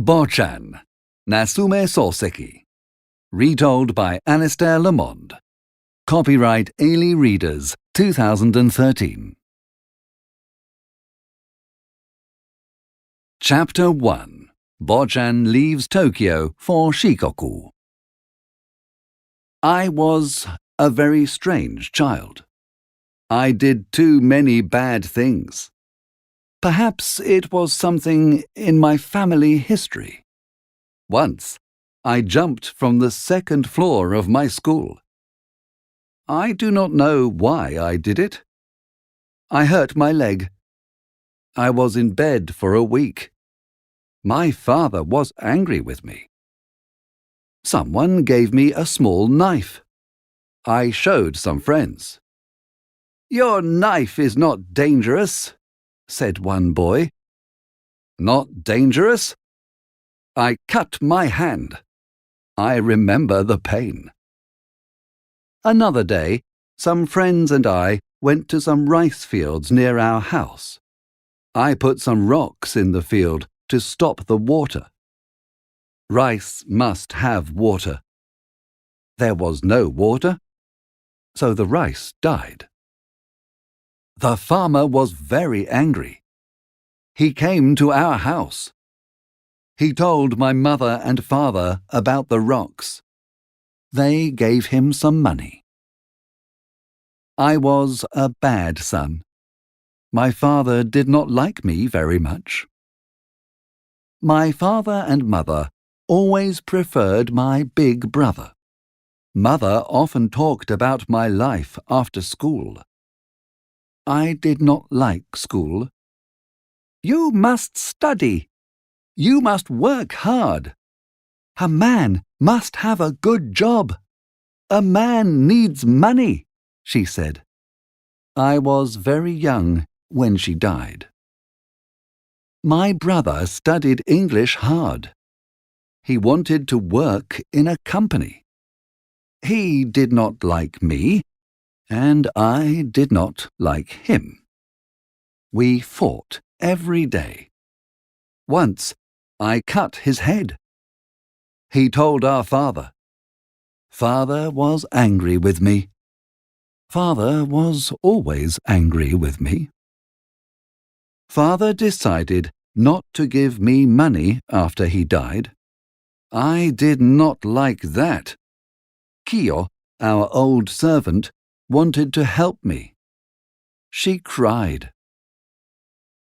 Botchan, Nasume Soseki. Retold by Alistair Lamond. Copyright Ailey Readers, 2013. Chapter 1. Botchan leaves Tokyo for Shikoku. I was a very strange child. I did too many bad things. Perhaps it was something in my family history. Once, I jumped from the second floor of my school. I do not know why I did it. I hurt my leg. I was in bed for a week. My father was angry with me. Someone gave me a small knife. I showed some friends. "Your knife is not dangerous," said one boy. "Not dangerous?" I cut my hand. I remember the pain. Another day, some friends and I went to some rice fields near our house. I put some rocks in the field to stop the water. Rice must have water. There was no water, so the rice died. The farmer was very angry. He came to our house. He told my mother and father about the rocks. They gave him some money. I was a bad son. My father did not like me very much. My father and mother always preferred my big brother. Mother often talked about my life after school. I did not like school. "You must study. You must work hard. A man must have a good job. A man needs money," she said. I was very young when she died. My brother studied English hard. He wanted to work in a company. He did not like me, and I did not like him. We fought every day. Once, I cut his head. He told our father. Father was angry with me. Father was always angry with me. Father decided not to give me money after he died. I did not like that. Kiyo, our old servant, wanted to help me. She cried.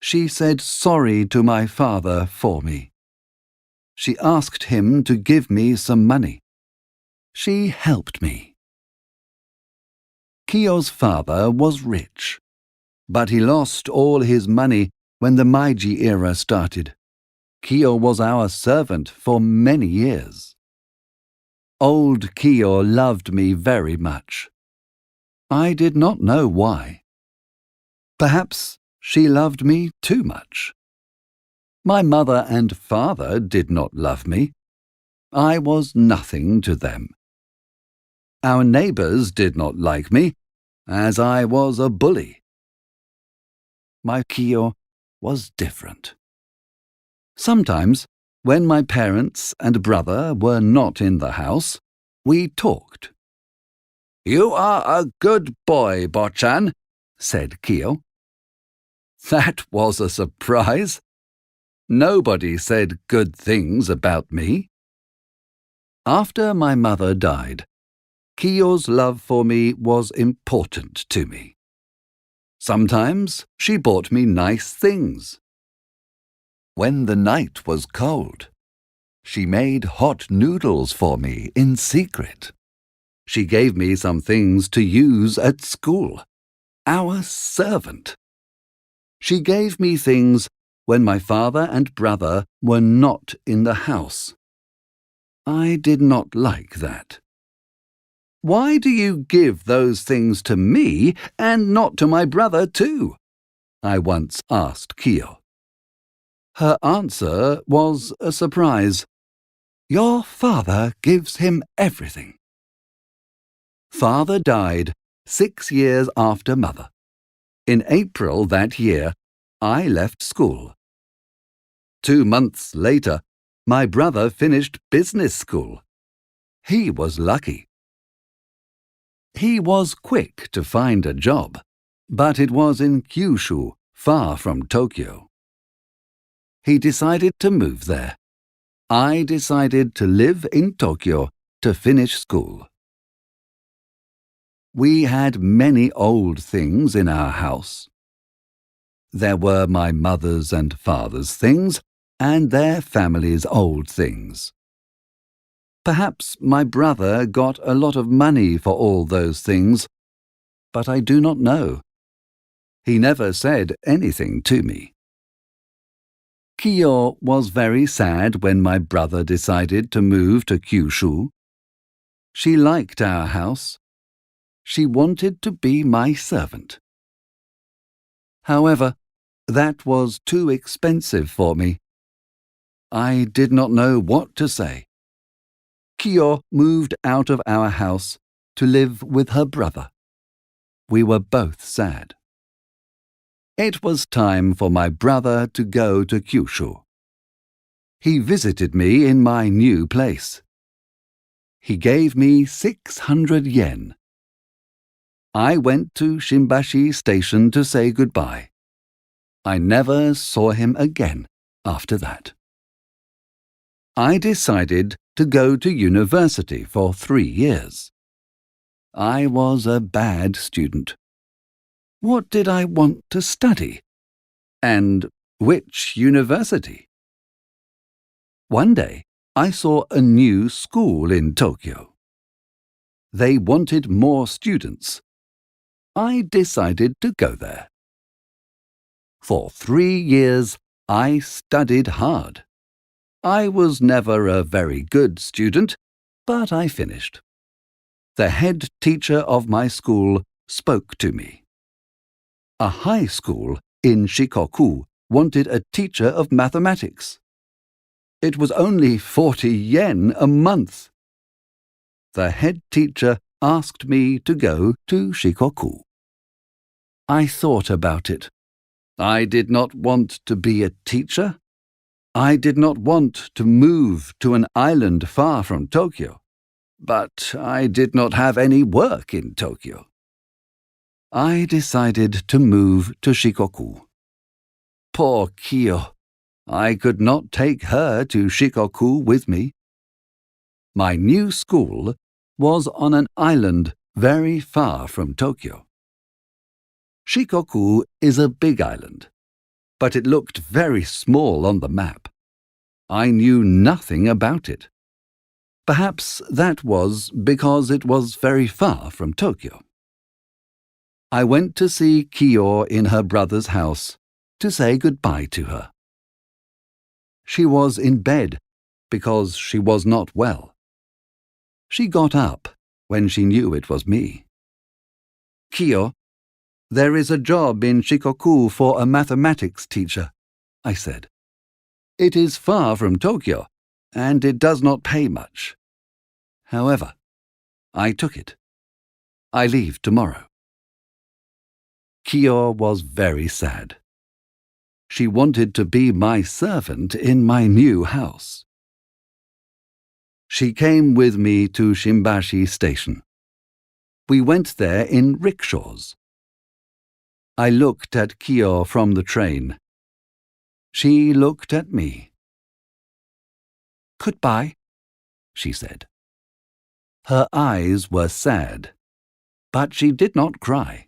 She said sorry to my father for me. She asked him to give me some money. She helped me. Kiyo's father was rich, but he lost all his money when the Meiji era started. Kiyo was our servant for many years. Old Kiyo loved me very much. I did not know why. Perhaps she loved me too much. My mother and father did not love me. I was nothing to them. Our neighbors did not like me, as I was a bully. My Kiyo was different. Sometimes, when my parents and brother were not in the house, we talked. "You are a good boy, Botchan," said Kiyo. That was a surprise. Nobody said good things about me. After my mother died, Kiyo's love for me was important to me. Sometimes she bought me nice things. When the night was cold, she made hot noodles for me in secret. She gave me some things to use at school. Our servant. She gave me things when my father and brother were not in the house. I did not like that. "Why do you give those things to me and not to my brother too?" I once asked Kiyo. Her answer was a surprise. "Your father gives him everything." Father died 6 years after mother. In April that year, I left school. 2 months later, My brother finished business school. He was lucky. He was quick to find a job, but it was in Kyushu, far from Tokyo. He decided to move there. I decided to live in Tokyo to finish school. We had many old things in our house. There were my mother's and father's things, and their family's old things. Perhaps my brother got a lot of money for all those things, but I do not know. He never said anything to me. Kiyo was very sad when my brother decided to move to Kyushu. She liked our house. She wanted to be my servant. However, that was too expensive for me. I did not know what to say. Kiyo moved out of our house to live with her brother. We were both sad. It was time for my brother to go to Kyushu. He visited me in my new place. He gave me 600 yen. I went to Shimbashi Station to say goodbye. I never saw him again after that. I decided to go to university for 3 years. I was a bad student. What did I want to study? And which university? One day, I saw a new school in Tokyo. They wanted more students. I decided to go there. For 3 years, I studied hard. I was never a very good student, but I finished. The head teacher of my school spoke to me. A high school in Shikoku wanted a teacher of mathematics. It was only 40 yen a month. The head teacher asked me to go to Shikoku. I thought about it. I did not want to be a teacher. I did not want to move to an island far from Tokyo. But I did not have any work in Tokyo. I decided to move to Shikoku. Poor Kiyo. I could not take her to Shikoku with me. My new school was on an island very far from Tokyo. Shikoku is a big island, but it looked very small on the map. I knew nothing about it. Perhaps that was because it was very far from Tokyo. I went to see Kiyo in her brother's house to say goodbye to her. She was in bed because she was not well. She got up when she knew it was me. Kiyo, there is a job in Shikoku for a mathematics teacher, I said. It is far from Tokyo, and it does not pay much. However, I took it. I leave tomorrow. Kiyo was very sad. She wanted to be my servant in my new house. She came with me to Shimbashi Station. We went there in rickshaws. I looked at Kiyo from the train. She looked at me. "Goodbye," she said. Her eyes were sad, but she did not cry.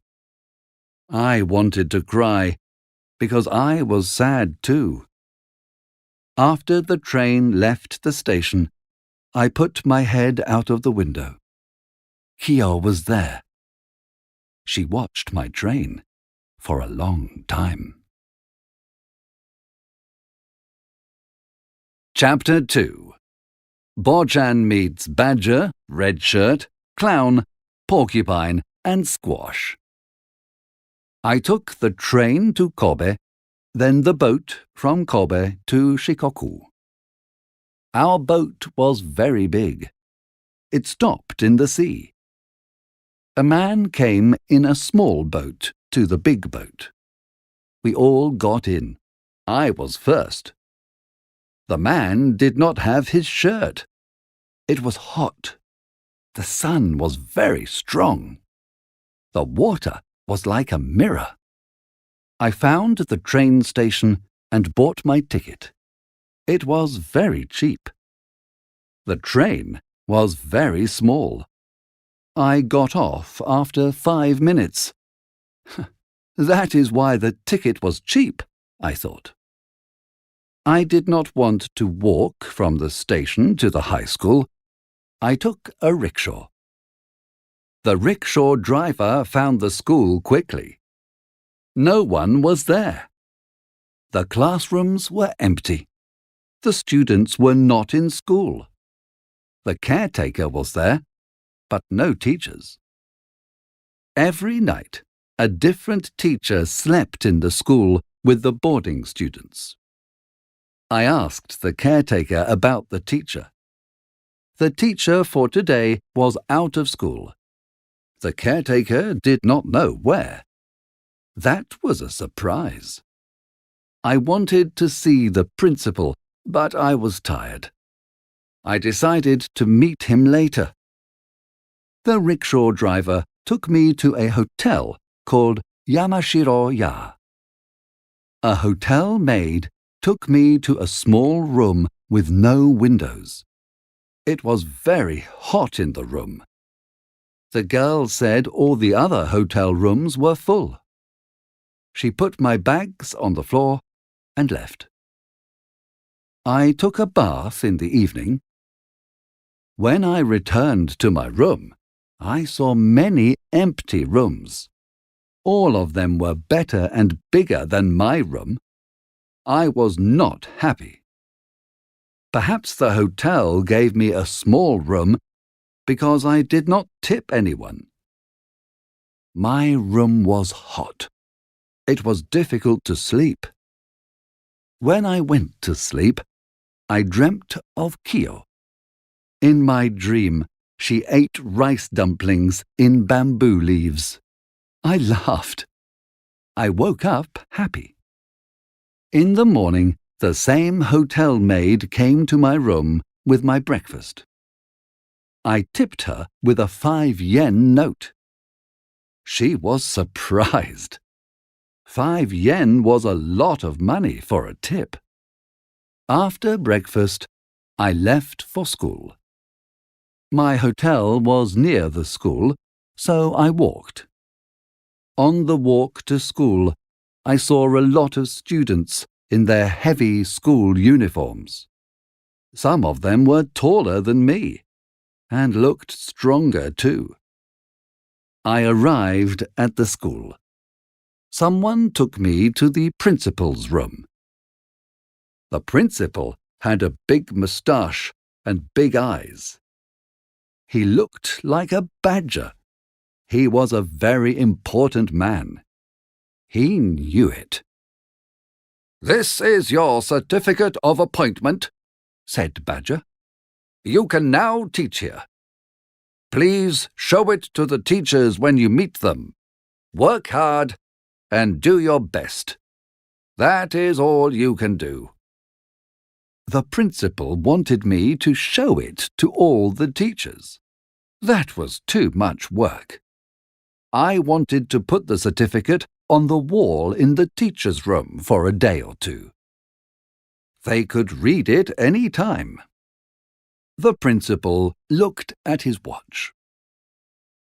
I wanted to cry because I was sad too. After the train left the station, I put my head out of the window. Kiyo was there. She watched my train for a long time. Chapter 2. Botchan meets badger, red shirt, clown, porcupine, and squash. I took the train to Kobe, then the boat from Kobe to Shikoku. Our boat was very big. It stopped in the sea. A man came in a small boat to the big boat. We all got in. I was first. The man did not have his shirt. It was hot. The sun was very strong. The water was like a mirror. I found the train station and bought my ticket. It was very cheap. The train was very small. I got off after 5 minutes. That is why the ticket was cheap, I thought. I did not want to walk from the station to the high school. I took a rickshaw. The rickshaw driver found the school quickly. No one was there. The classrooms were empty. The students were not in school. The caretaker was there, but no teachers. Every night, a different teacher slept in the school with the boarding students. I asked the caretaker about the teacher. The teacher for today was out of school. The caretaker did not know where. That was a surprise. I wanted to see the principal, but I was tired. I decided to meet him later. The rickshaw driver took me to a hotel called Yamashiro-ya. A hotel maid took me to a small room with no windows. It was very hot in the room. The girl said all the other hotel rooms were full. She put my bags on the floor and left. I took a bath in the evening. When I returned to my room, I saw many empty rooms. All of them were better and bigger than my room. I was not happy. Perhaps the hotel gave me a small room because I did not tip anyone. My room was hot. It was difficult to sleep. When I went to sleep, I dreamt of Kyo. In my dream, she ate rice dumplings in bamboo leaves. I laughed. I woke up happy. In the morning, the same hotel maid came to my room with my breakfast. I tipped her with a 5-yen note. She was surprised. 5 yen was a lot of money for a tip. After breakfast, I left for school. My hotel was near the school, so I walked. On the walk to school, I saw a lot of students in their heavy school uniforms. Some of them were taller than me, and looked stronger too. I arrived at the school. Someone took me to the principal's room. The principal had a big moustache and big eyes. He looked like a badger. He was a very important man. He knew it. "This is your certificate of appointment," said Badger. "You can now teach here. Please show it to the teachers when you meet them. Work hard and do your best. That is all you can do." The principal wanted me to show it to all the teachers. That was too much work. I wanted to put the certificate on the wall in the teacher's room for a day or two. They could read it any time. The principal looked at his watch.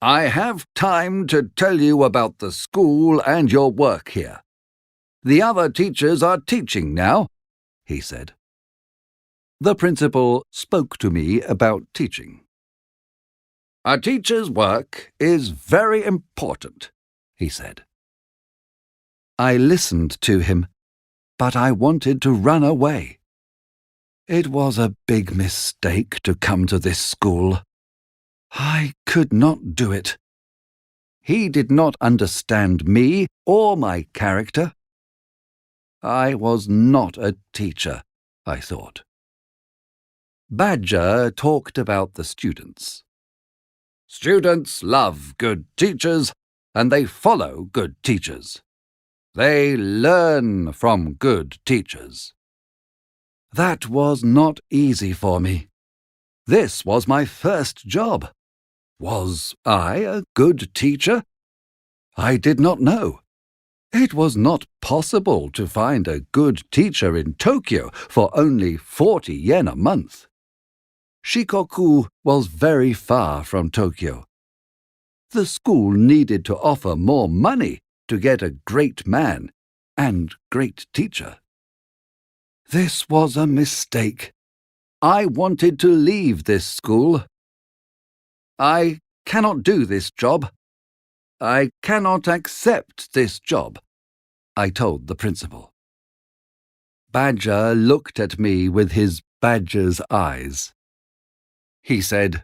"I have time to tell you about the school and your work here. The other teachers are teaching now," he said. The principal spoke to me about teaching. "A teacher's work is very important," he said. I listened to him, but I wanted to run away. It was a big mistake to come to this school. I could not do it. He did not understand me or my character. I was not a teacher, I thought. Badger talked about the students. "Students love good teachers, and they follow good teachers. They learn from good teachers." That was not easy for me. This was my first job. Was I a good teacher? I did not know. It was not possible to find a good teacher in Tokyo for only 40 yen a month. Shikoku was very far from Tokyo. The school needed to offer more money to get a great man and great teacher. This was a mistake. I wanted to leave this school. I cannot do this job. I cannot accept this job, I told the principal. Badger looked at me with his badger's eyes. He said,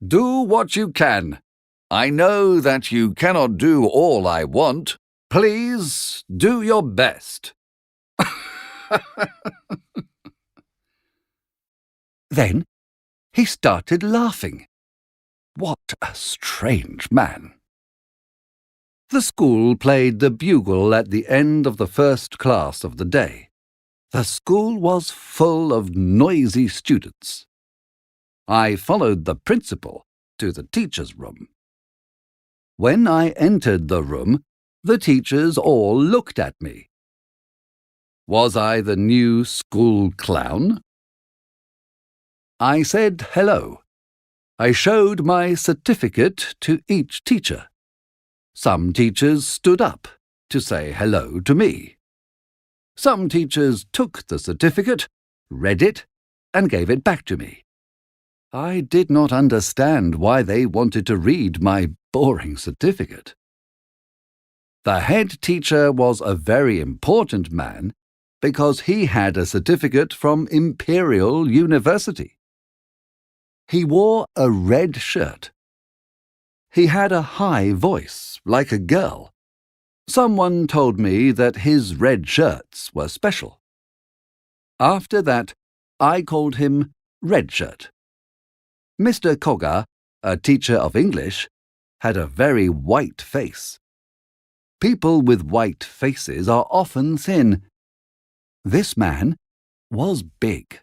"Do what you can. I know that you cannot do all I want. Please do your best." Then he started laughing. What a strange man. The school played the bugle at the end of the first class of the day. The school was full of noisy students. I followed the principal to the teacher's room. When I entered the room, the teachers all looked at me. Was I the new school clown? I said hello. I showed my certificate to each teacher. Some teachers stood up to say hello to me. Some teachers took the certificate, read it, and gave it back to me. I did not understand why they wanted to read my boring certificate. The head teacher was a very important man because he had a certificate from Imperial University. He wore a red shirt. He had a high voice, like a girl. Someone told me that his red shirts were special. After that, I called him Red Shirt. Mr. Koga, a teacher of English, had a very white face. People with white faces are often thin. This man was big.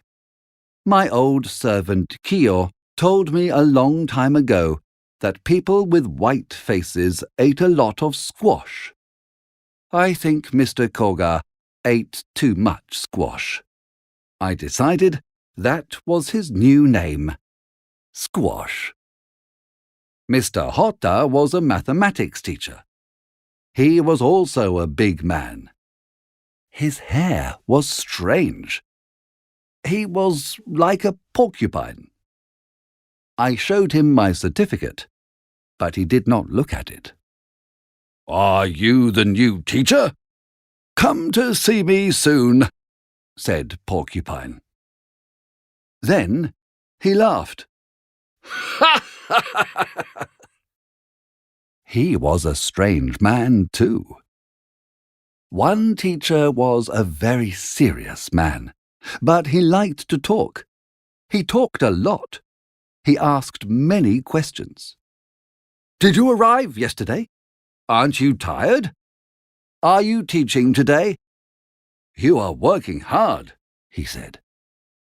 My old servant Kiyo told me a long time ago that people with white faces ate a lot of squash. I think Mr. Koga ate too much squash. I decided that was his new name, Squash. Mr. Hotta was a mathematics teacher. He was also a big man. His hair was strange. He was like a porcupine. I showed him my certificate, but he did not look at it. "Are you the new teacher? Come to see me soon," said Porcupine. Then he laughed. He was a strange man, too. One teacher was a very serious man, but he liked to talk. He talked a lot. He asked many questions. "Did you arrive yesterday? Aren't you tired? Are you teaching today? You are working hard," he said.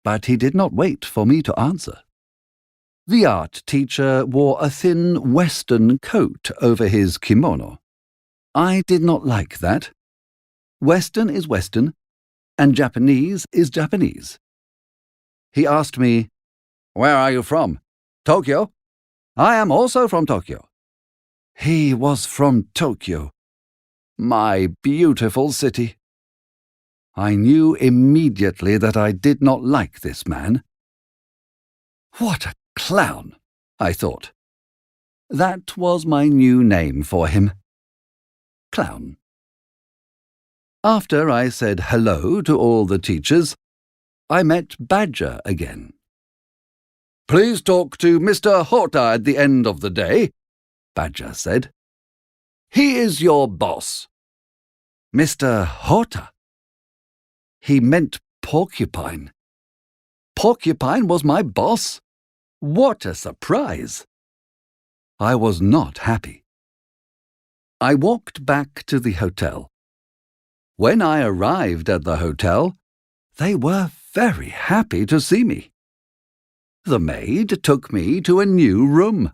But he did not wait for me to answer. The art teacher wore a thin Western coat over his kimono. I did not like that. Western is Western, and Japanese is Japanese. He asked me, "Where are you from? Tokyo? I am also from Tokyo." He was from Tokyo, my beautiful city. I knew immediately that I did not like this man. What a clown, I thought. That was my new name for him. Clown. After I said hello to all the teachers, I met Badger again. "Please talk to Mr. Hotta at the end of the day," Badger said. "He is your boss." Mr. Hotta? He meant Porcupine. Porcupine was my boss? What a surprise! I was not happy. I walked back to the hotel. When I arrived at the hotel, they were very happy to see me. The maid took me to a new room.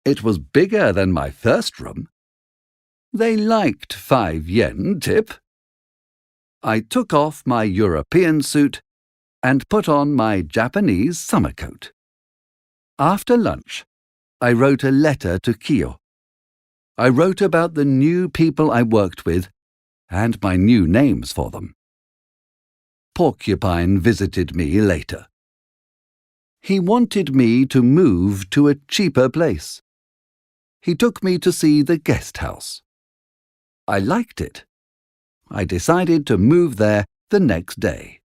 It was bigger than my first room. They liked 5 yen tip. I took off my European suit and put on my Japanese summer coat. After lunch, I wrote a letter to Kyo. I wrote about the new people I worked with and my new names for them. Porcupine visited me later. He wanted me to move to a cheaper place. He took me to see the guest house. I liked it. I decided to move there the next day.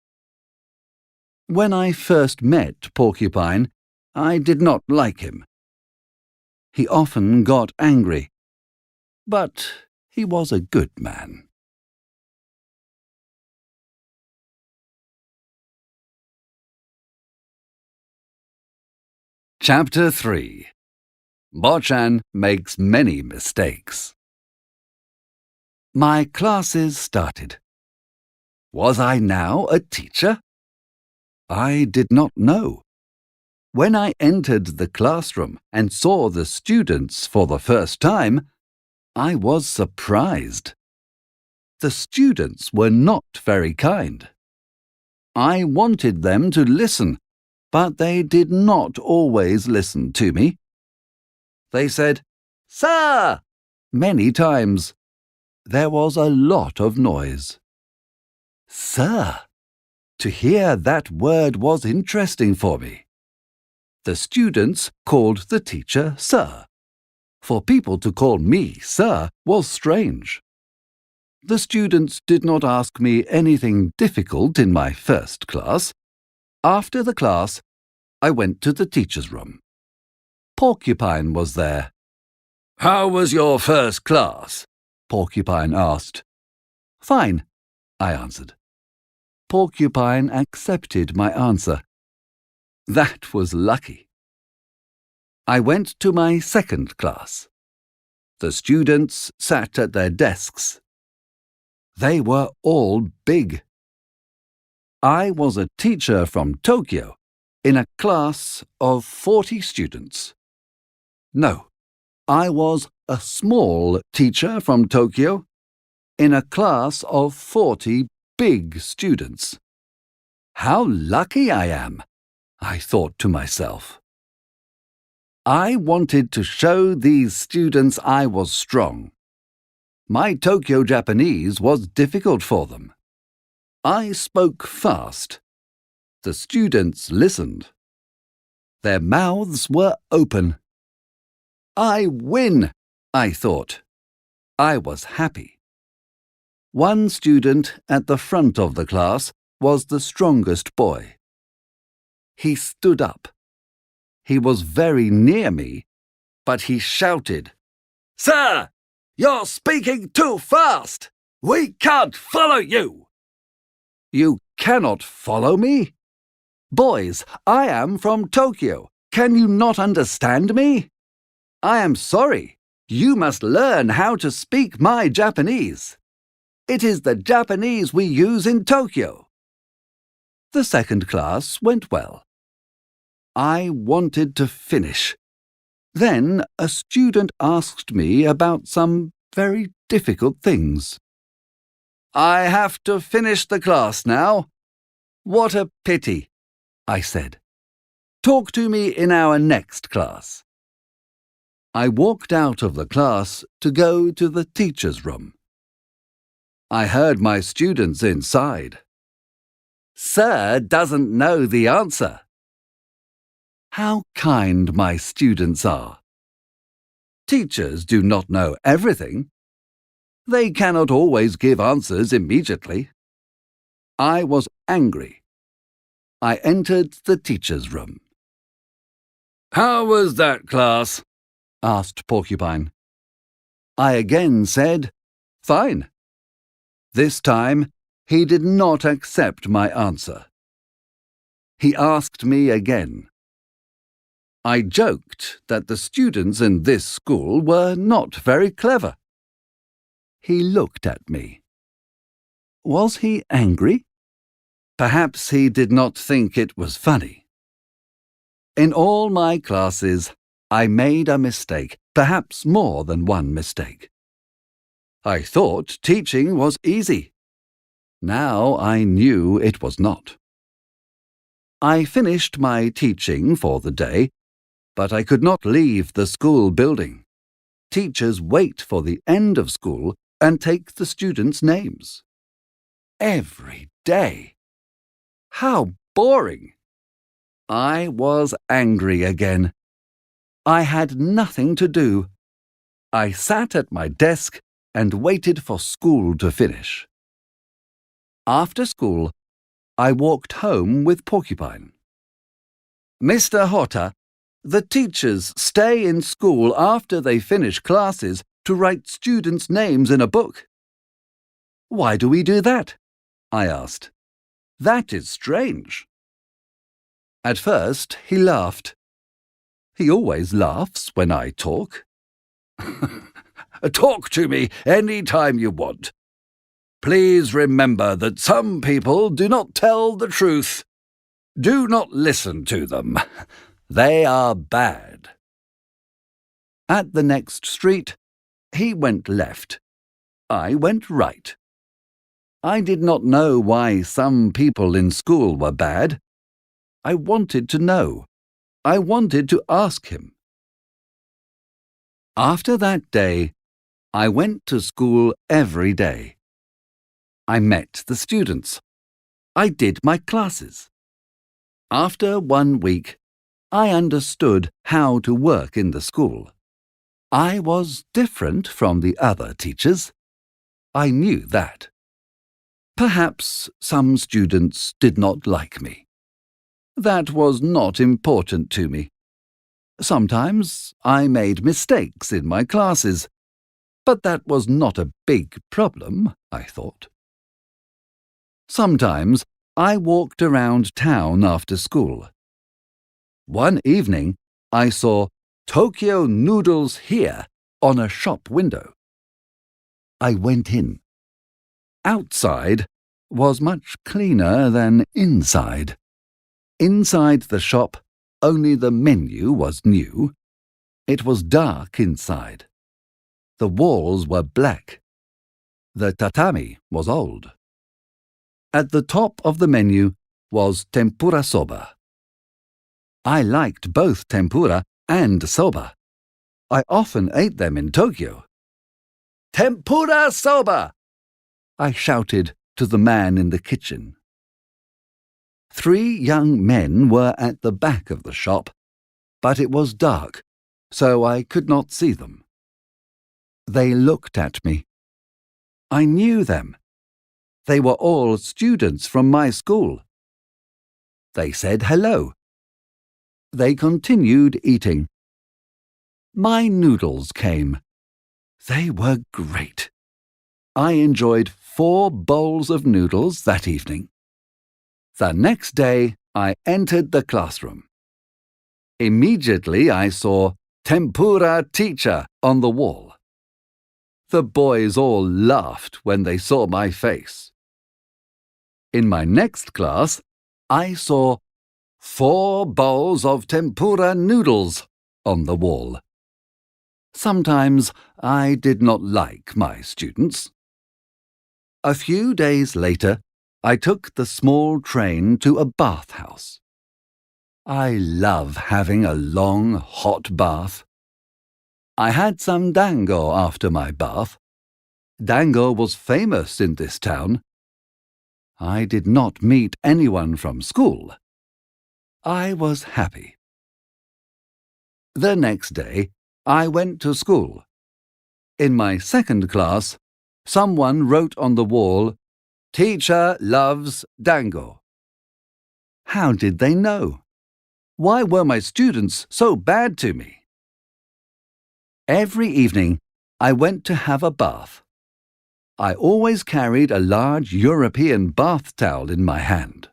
When I first met Porcupine, I did not like him. He often got angry, but he was a good man. Chapter 3. Botchan makes many mistakes. My classes started. Was I now a teacher? I did not know. When I entered the classroom and saw the students for the first time, I was surprised. The students were not very kind. I wanted them to listen, but they did not always listen to me. They said, "Sir!" many times. There was a lot of noise. Sir! To hear that word was interesting for me. The students called the teacher Sir. For people to call me Sir was strange. The students did not ask me anything difficult in my first class. After the class, I went to the teacher's room. Porcupine was there. "How was your first class?" Porcupine asked. "Fine," I answered. Porcupine accepted my answer. That was lucky. I went to my second class. The students sat at their desks. They were all big. I was a teacher from Tokyo in a class of 40 students. No, I was a small teacher from Tokyo in a class of 40 big students. How lucky I am, I thought to myself. I wanted to show these students I was strong. My Tokyo Japanese was difficult for them. I spoke fast. The students listened. Their mouths were open. I win, I thought. I was happy. One student at the front of the class was the strongest boy. He stood up. He was very near me, but he shouted, "Sir, you're speaking too fast! We can't follow you!" "You cannot follow me? Boys, I am from Tokyo. Can you not understand me? I am sorry. You must learn how to speak my Japanese. It is the Japanese we use in Tokyo." The second class went well. I wanted to finish. Then a student asked me about some very difficult things. "I have to finish the class now. What a pity," I said. "Talk to me in our next class." I walked out of the class to go to the teacher's room. I heard my students inside. "Sir doesn't know the answer." How kind my students are. Teachers do not know everything. They cannot always give answers immediately. I was angry. I entered the teacher's room. "How was that class?" asked Porcupine. I again said, "Fine." This time, he did not accept my answer. He asked me again. I joked that the students in this school were not very clever. He looked at me. Was he angry? Perhaps he did not think it was funny. In all my classes, I made a mistake, perhaps more than one mistake. I thought teaching was easy. Now I knew it was not. I finished my teaching for the day, but I could not leave the school building. Teachers wait for the end of school and take the students' names. Every day. How boring! I was angry again. I had nothing to do. I sat at my desk and waited for school to finish. After school, I walked home with Porcupine. Mr. Hotter, the teachers stay in school after they finish classes to write students' names in a book. Why do we do that? I asked. That is strange. At first, he laughed. He always laughs when I talk. Talk to me any time you want. Please remember that some people do not tell the truth. Do not listen to them. They are bad. At the next street, he went left. I went right. I did not know why some people in school were bad. I wanted to know. I wanted to ask him. After that day, I went to school every day. I met the students. I did my classes. After 1 week, I understood how to work in the school. I was different from the other teachers. I knew that. Perhaps some students did not like me. That was not important to me. Sometimes I made mistakes in my classes, but that was not a big problem, I thought. Sometimes I walked around town after school. One evening, I saw Tokyo noodles here on a shop window. I went in. Outside was much cleaner than inside. Inside the shop, only the menu was new. It was dark inside. The walls were black. The tatami was old. At the top of the menu was tempura soba. I liked both tempura and soba. I often ate them in Tokyo. Tempura soba! I shouted to the man in the kitchen. 3 young men were at the back of the shop, but it was dark, so I could not see them. They looked at me. I knew them. They were all students from my school. They said hello. They continued eating. My noodles came. They were great. I enjoyed 4 bowls of noodles that evening. The next day, I entered the classroom. Immediately I saw Tempura Teacher on the wall. The boys all laughed when they saw my face. In my next class, I saw 4 bowls of tempura noodles on the wall. Sometimes I did not like my students. A few days later, I took the small train to a bathhouse. I love having a long, hot bath. I had some dango after my bath. Dango was famous in this town. I did not meet anyone from school. I was happy. The next day, I went to school. In my second class, someone wrote on the wall, "Teacher loves dango." How did they know? Why were my students so bad to me? Every evening, I went to have a bath. I always carried a large European bath towel in my hand.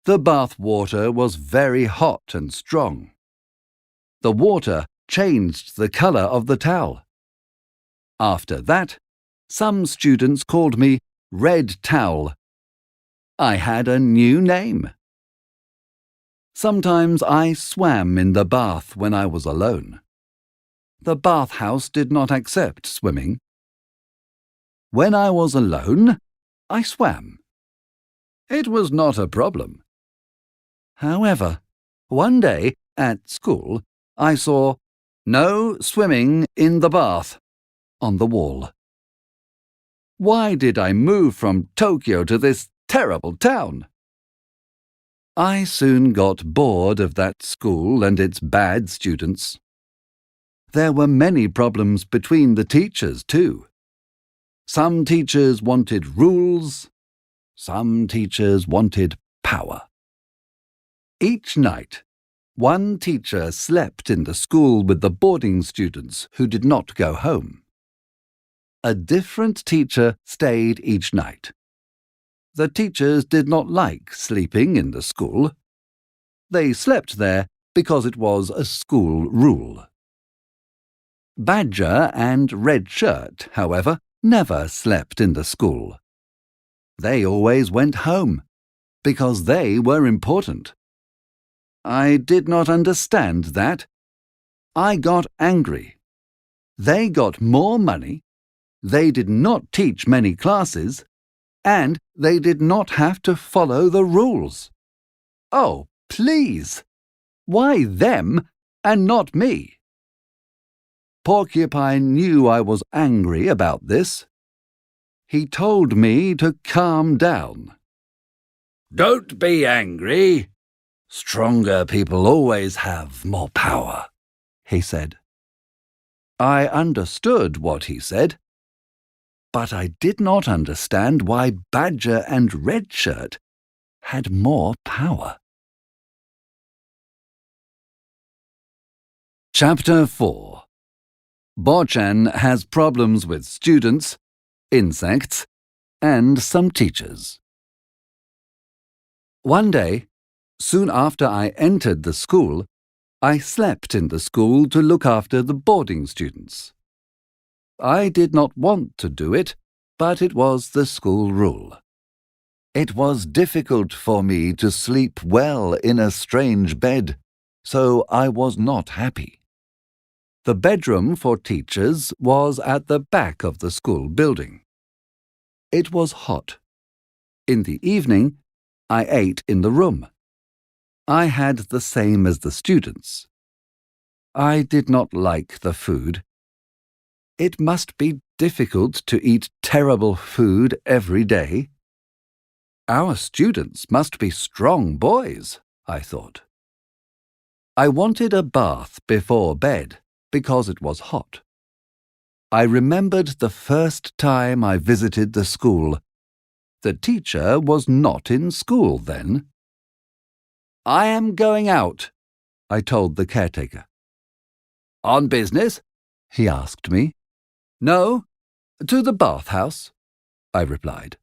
The bath water was very hot and strong. The water changed the color of the towel. After that, some students called me Red Towel. I had a new name. Sometimes I swam in the bath when I was alone. The bathhouse did not accept swimming. When I was alone, I swam. It was not a problem. However, one day at school, I saw "No swimming in the bath" on the wall. Why did I move from Tokyo to this terrible town? I soon got bored of that school and its bad students. There were many problems between the teachers, too. Some teachers wanted rules. Some teachers wanted power. Each night, one teacher slept in the school with the boarding students who did not go home. A different teacher stayed each night. The teachers did not like sleeping in the school. They slept there because it was a school rule. Badger and Red Shirt, however, never slept in the school. They always went home, because they were important. I did not understand that. I got angry. They got more money, they did not teach many classes, and they did not have to follow the rules. Oh, please! Why them and not me? Porcupine knew I was angry about this. He told me to calm down. "Don't be angry. Stronger people always have more power," he said. I understood what he said, but I did not understand why Badger and Red Shirt had more power. Chapter 4. Botchan has problems with students, insects, and some teachers. One day, soon after I entered the school, I slept in the school to look after the boarding students. I did not want to do it, but it was the school rule. It was difficult for me to sleep well in a strange bed, so I was not happy. The bedroom for teachers was at the back of the school building. It was hot. In the evening, I ate in the room. I had the same as the students. I did not like the food. It must be difficult to eat terrible food every day. Our students must be strong boys, I thought. I wanted a bath before bed because it was hot. I remembered the first time I visited the school. The teacher was not in school then. "I am going out," I told the caretaker. "On business?" he asked me. "No, to the bathhouse," I replied.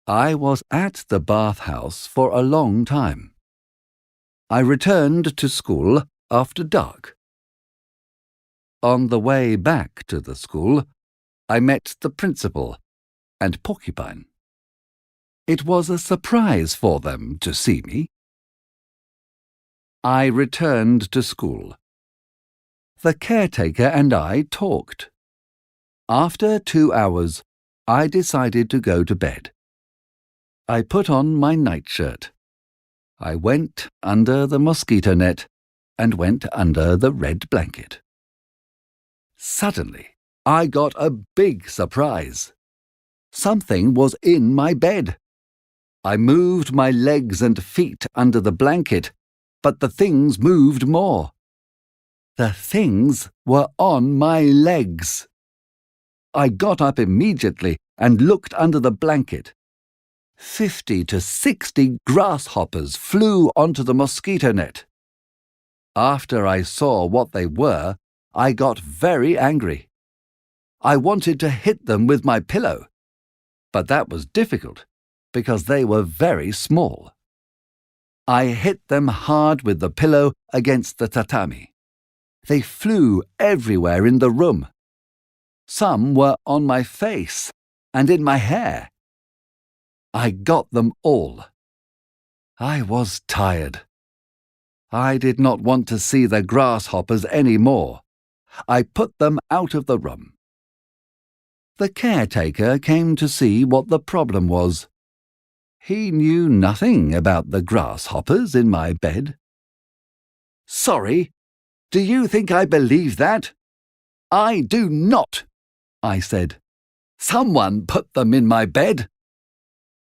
I was at the bathhouse for a long time. I returned to school after dark. On the way back to the school, I met the principal and Porcupine. It was a surprise for them to see me. I returned to school. The caretaker and I talked. After 2 hours, I decided to go to bed. I put on my nightshirt. I went under the mosquito net and went under the red blanket. Suddenly, I got a big surprise. Something was in my bed. I moved my legs and feet under the blanket, but the things moved more. The things were on my legs. I got up immediately and looked under the blanket. 50 to 60 grasshoppers flew onto the mosquito net. After I saw what they were, I got very angry. I wanted to hit them with my pillow, but that was difficult because they were very small. I hit them hard with the pillow against the tatami. They flew everywhere in the room. Some were on my face and in my hair. I got them all. I was tired. I did not want to see the grasshoppers any more. I put them out of the room. The caretaker came to see what the problem was. He knew nothing about the grasshoppers in my bed. "Sorry, do you think I believe that?" "I do not," I said. "Someone put them in my bed."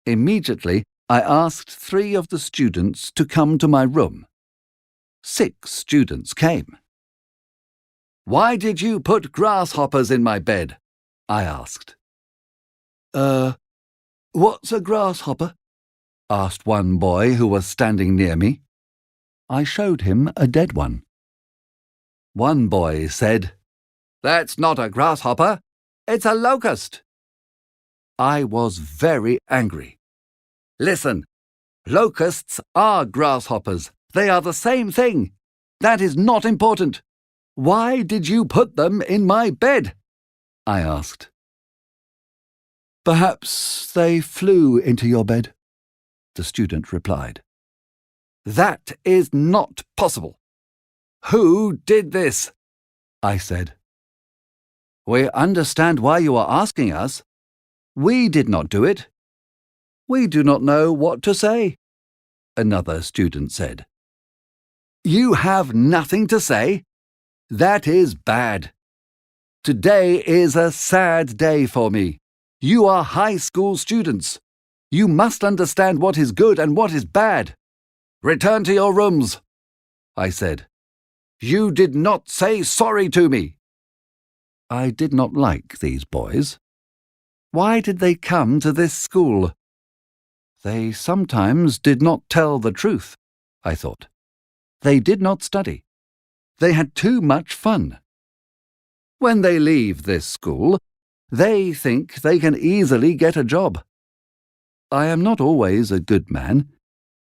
Immediately, I asked 3 of the students to come to my room. 6 students came. "Why did you put grasshoppers in my bed?" I asked. What's a grasshopper?" asked one boy who was standing near me. I showed him a dead one. One boy said, "That's not a grasshopper, it's a locust." I was very angry. "Listen, locusts are grasshoppers. They are the same thing. That is not important. Why did you put them in my bed?" I asked. "Perhaps they flew into your bed," the student replied. "That is not possible. Who did this?" I said. "We understand why you are asking us. We did not do it. We do not know what to say," another student said. "You have nothing to say? That is bad. Today is a sad day for me. You are high school students. You must understand what is good and what is bad. Return to your rooms," I said. "You did not say sorry to me." I did not like these boys. Why did they come to this school? They sometimes did not tell the truth, I thought. They did not study. They had too much fun. When they leave this school, they think they can easily get a job. I am not always a good man,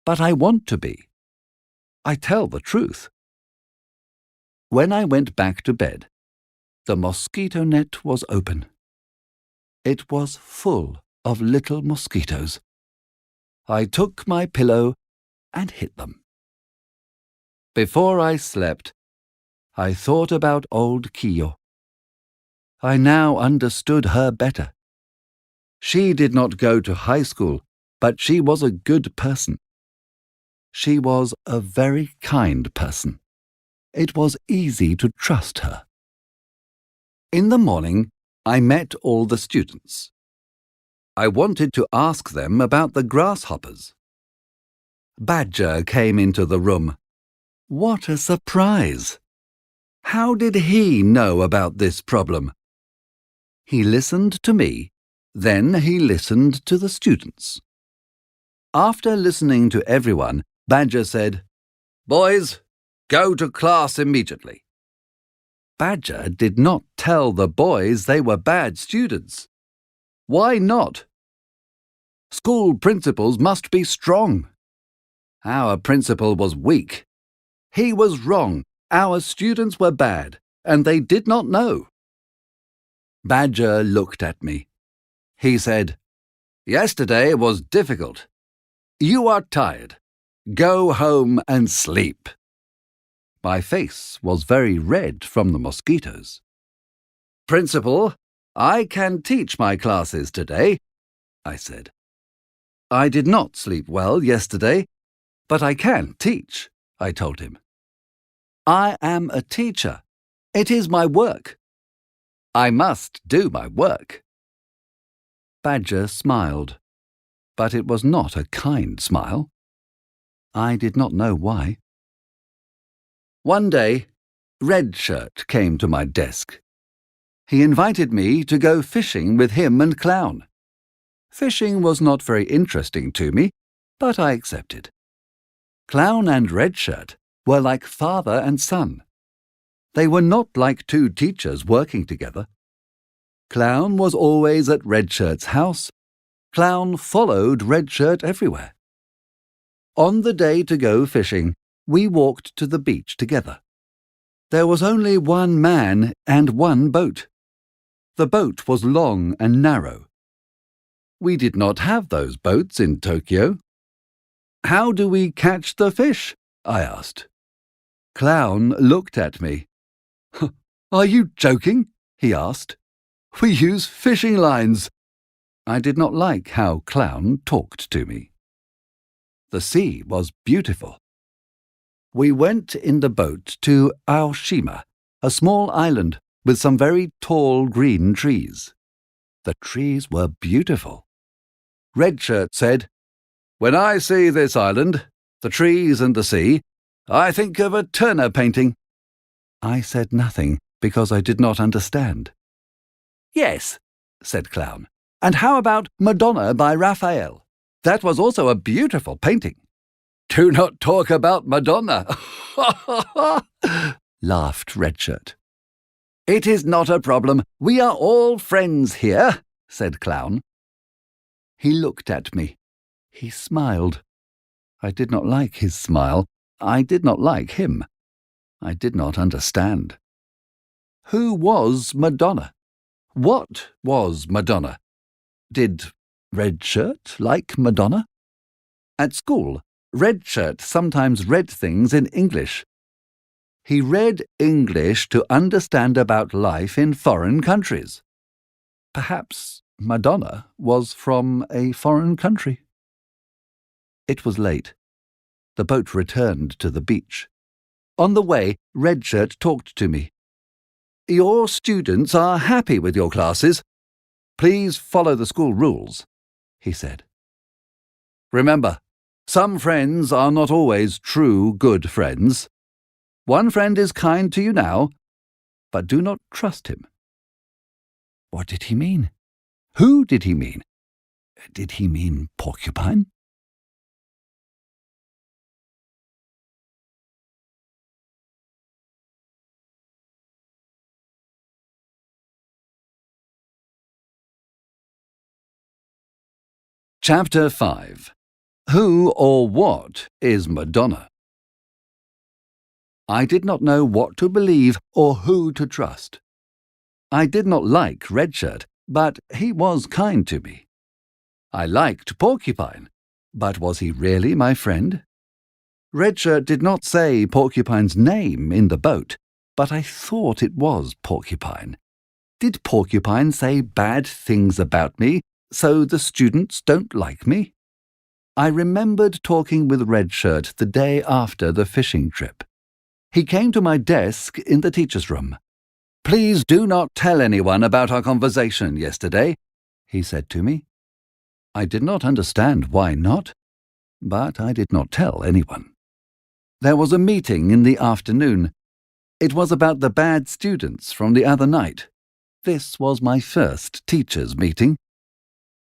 but I want to be. I tell the truth. When I went back to bed, the mosquito net was open. It was full of little mosquitoes. I took my pillow and hit them. Before I slept, I thought about old Kiyo. I now understood her better. She did not go to high school, but she was a good person. She was a very kind person. It was easy to trust her. In the morning, I met all the students. I wanted to ask them about the grasshoppers. Badger came into the room. What a surprise! How did he know about this problem? He listened to me, then he listened to the students. After listening to everyone, Badger said, "Boys, go to class immediately." Badger did not tell the boys they were bad students. Why not? School principals must be strong. Our principal was weak. He was wrong. Our students were bad, and they did not know. Badger looked at me. He said, "Yesterday was difficult. You are tired. Go home and sleep." My face was very red from the mosquitoes. "Principal, I can teach my classes today," I said. "I did not sleep well yesterday, but I can teach," I told him. "I am a teacher. It is my work. I must do my work." Badger smiled, but it was not a kind smile. I did not know why. One day, Red Shirt came to my desk. He invited me to go fishing with him and Clown. Fishing was not very interesting to me, but I accepted. Clown and Red Shirt were like father and son. They were not like 2 teachers working together. Clown was always at Red Shirt's house. Clown followed Red Shirt everywhere. On the day to go fishing, we walked to the beach together. There was only 1 man and 1 boat. The boat was long and narrow. We did not have those boats in Tokyo. How do we catch the fish? I asked. Clown looked at me. Are you joking? He asked. We use fishing lines. I did not like how Clown talked to me. The sea was beautiful. We went in the boat to Aoshima, a small island with some very tall green trees. The trees were beautiful. Red Shirt said, When I see this island, the trees and the sea, I think of a Turner painting. I said nothing because I did not understand. Yes, said Clown. And how about Madonna by Raphael? That was also a beautiful painting. Do not talk about Madonna, laughed Red Shirt. It is not a problem. We are all friends here, said Clown. He looked at me. He smiled. I did not like his smile. I did not like him. I did not understand. Who was Madonna? What was Madonna? Did Red Shirt like Madonna? At school, Red Shirt sometimes read things in English. He read English to understand about life in foreign countries. Perhaps Madonna was from a foreign country. It was late. The boat returned to the beach. On the way, Red Shirt talked to me. Your students are happy with your classes. Please follow the school rules, he said. Remember, some friends are not always true good friends. One friend is kind to you now, but do not trust him. What did he mean? Who did he mean? Did he mean Porcupine? Chapter 5. Who or what is Madonna? I did not know what to believe or who to trust. I did not like Red Shirt, but he was kind to me. I liked Porcupine, but was he really my friend? Red Shirt did not say Porcupine's name in the boat, but I thought it was Porcupine. Did Porcupine say bad things about me, so the students don't like me? I remembered talking with Red Shirt the day after the fishing trip. He came to my desk in the teacher's room. Please do not tell anyone about our conversation yesterday, he said to me. I did not understand why not, but I did not tell anyone. There was a meeting in the afternoon. It was about the bad students from the other night. This was my first teachers' meeting.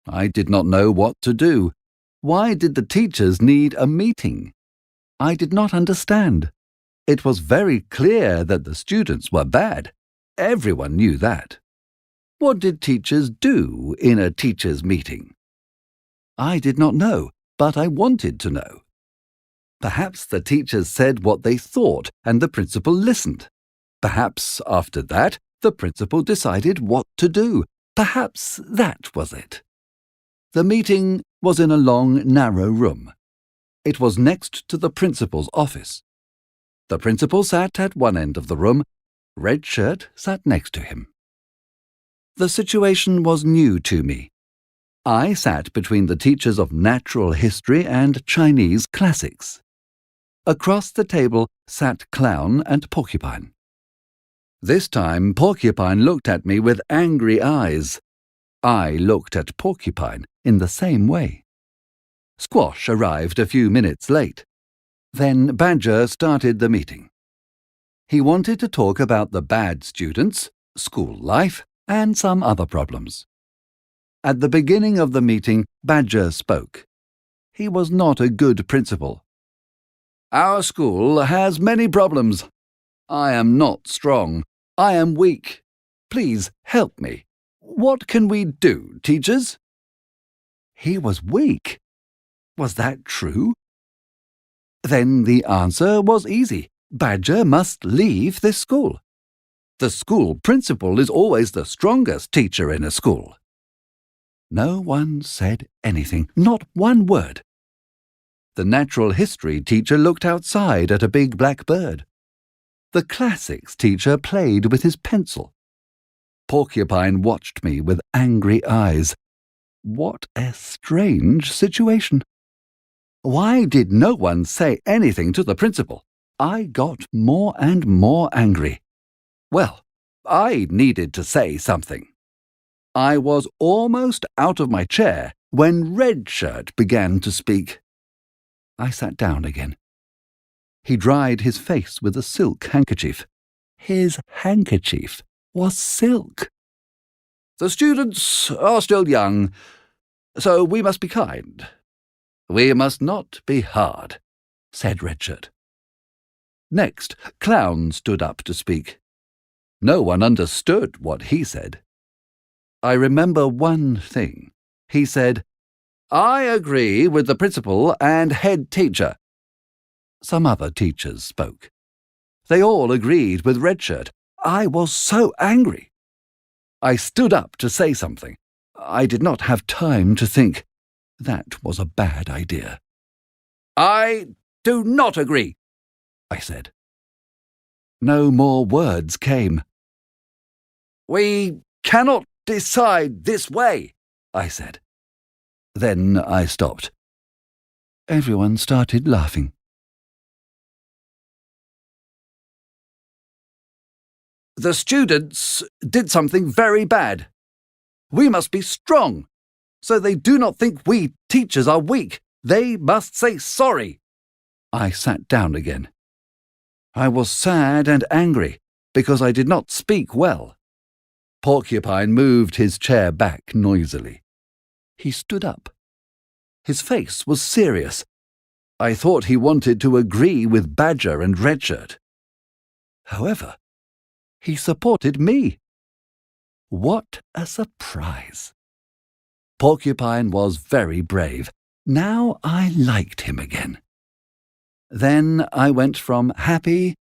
I did not know what to do. Why did the teachers need a meeting? I did not understand. It was very clear that the students were bad. Everyone knew that. What did teachers do in a teachers' meeting? I did not know, but I wanted to know. Perhaps the teachers said what they thought and the principal listened. Perhaps after that, the principal decided what to do. Perhaps that was it. The meeting was in a long, narrow room. It was next to the principal's office. The principal sat at one end of the room. Red Shirt sat next to him. The situation was new to me. I sat between the teachers of natural history and Chinese classics. Across the table sat Clown and Porcupine. This time Porcupine looked at me with angry eyes. I looked at Porcupine in the same way. Squash arrived a few minutes late. Then Badger started the meeting. He wanted to talk about the bad students, school life, and some other problems. At the beginning of the meeting, Badger spoke. He was not a good principal. Our school has many problems. I am not strong. I am weak. Please help me. What can we do, teachers? He was weak. Was that true? Then the answer was easy. Badger must leave this school. The school principal is always the strongest teacher in a school. No one said anything, not one word. The natural history teacher looked outside at a big black bird. The classics teacher played with his pencil. Porcupine watched me with angry eyes. What a strange situation. Why did no one say anything to the principal? I got more and more angry. Well, I needed to say something. I was almost out of my chair when Red Shirt began to speak. I sat down again. He dried his face with a silk handkerchief. His handkerchief was silk. The students are still young, so we must be kind. We must not be hard, said Red Shirt. Next, Clown stood up to speak. No one understood what he said. I remember one thing. He said, I agree with the principal and head teacher. Some other teachers spoke. They all agreed with Red Shirt. I was so angry. I stood up to say something. I did not have time to think. That was a bad idea. I do not agree, I said. No more words came. We cannot decide this way, I said. Then I stopped. Everyone started laughing. The students did something very bad. We must be strong, so they do not think we teachers are weak. They must say sorry. I sat down again. I was sad and angry because I did not speak well. Porcupine moved his chair back noisily. He stood up. His face was serious. I thought he wanted to agree with Badger and Red Shirt. However, he supported me. What a surprise! Porcupine was very brave. Now I liked him again. Then I went from happy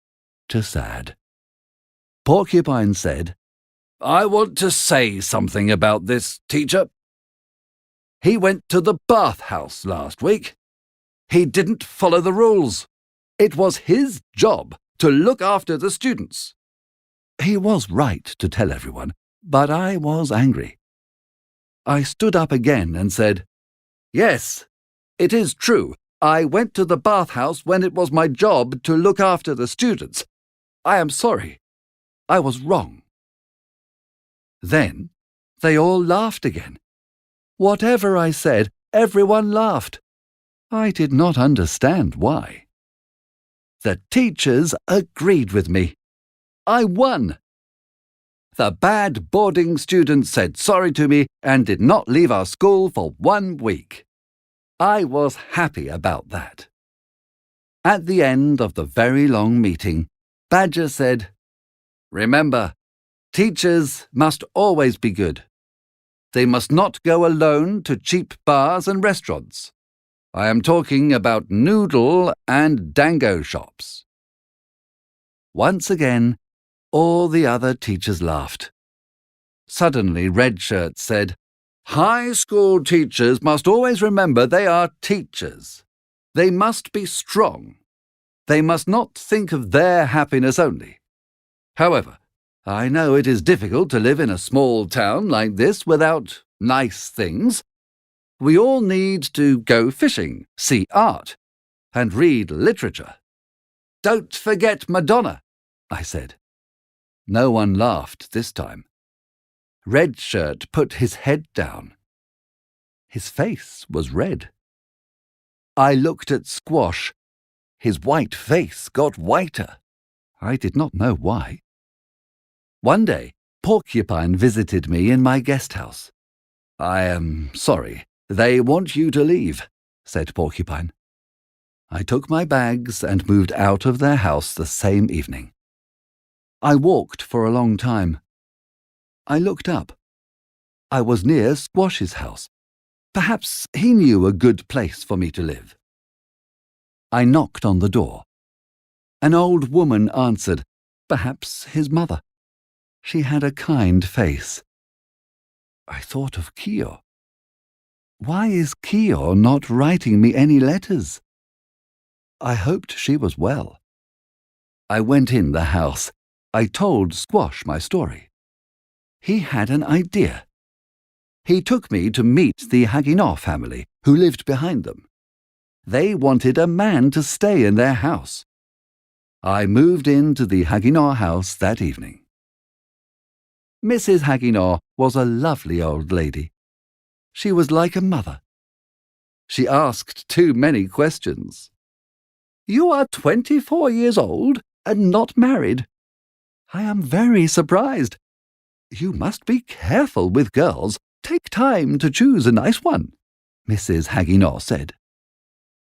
to sad. Porcupine said, I want to say something about this teacher. He went to the bathhouse last week. He didn't follow the rules. It was his job to look after the students. He was right to tell everyone, but I was angry. I stood up again and said, Yes, it is true. I went to the bathhouse when it was my job to look after the students. I am sorry. I was wrong. Then they all laughed again. Whatever I said, everyone laughed. I did not understand why. The teachers agreed with me. I won. The bad boarding students said sorry to me and did not leave our school for 1 week. I was happy about that. At the end of the very long meeting, Badger said, Remember, teachers must always be good. They must not go alone to cheap bars and restaurants. I am talking about noodle and dango shops. Once again, all the other teachers laughed. Suddenly, Red Shirt said, High school teachers must always remember they are teachers. They must be strong. They must not think of their happiness only. However, I know it is difficult to live in a small town like this without nice things. We all need to go fishing, see art, and read literature. Don't forget Madonna, I said. No one laughed this time. Red Shirt put his head down. His face was red. I looked at Squash. His white face got whiter. I did not know why. One day, Porcupine visited me in my guest house. I am sorry. They want you to leave, said Porcupine. I took my bags and moved out of their house the same evening. I walked for a long time. I looked up. I was near Squash's house. Perhaps he knew a good place for me to live. I knocked on the door. An old woman answered, perhaps his mother. She had a kind face. I thought of Kyo. Why is Kiyo not writing me any letters? I hoped she was well. I went in the house. I told Squash my story. He had an idea. He took me to meet the Hagino family, who lived behind them. They wanted a man to stay in their house. I moved into the Hagino house that evening. Mrs. Hagino was a lovely old lady. She was like a mother. She asked too many questions. "You are 24 years old and not married. I am very surprised. You must be careful with girls. Take time to choose a nice one," Mrs. Hagino said.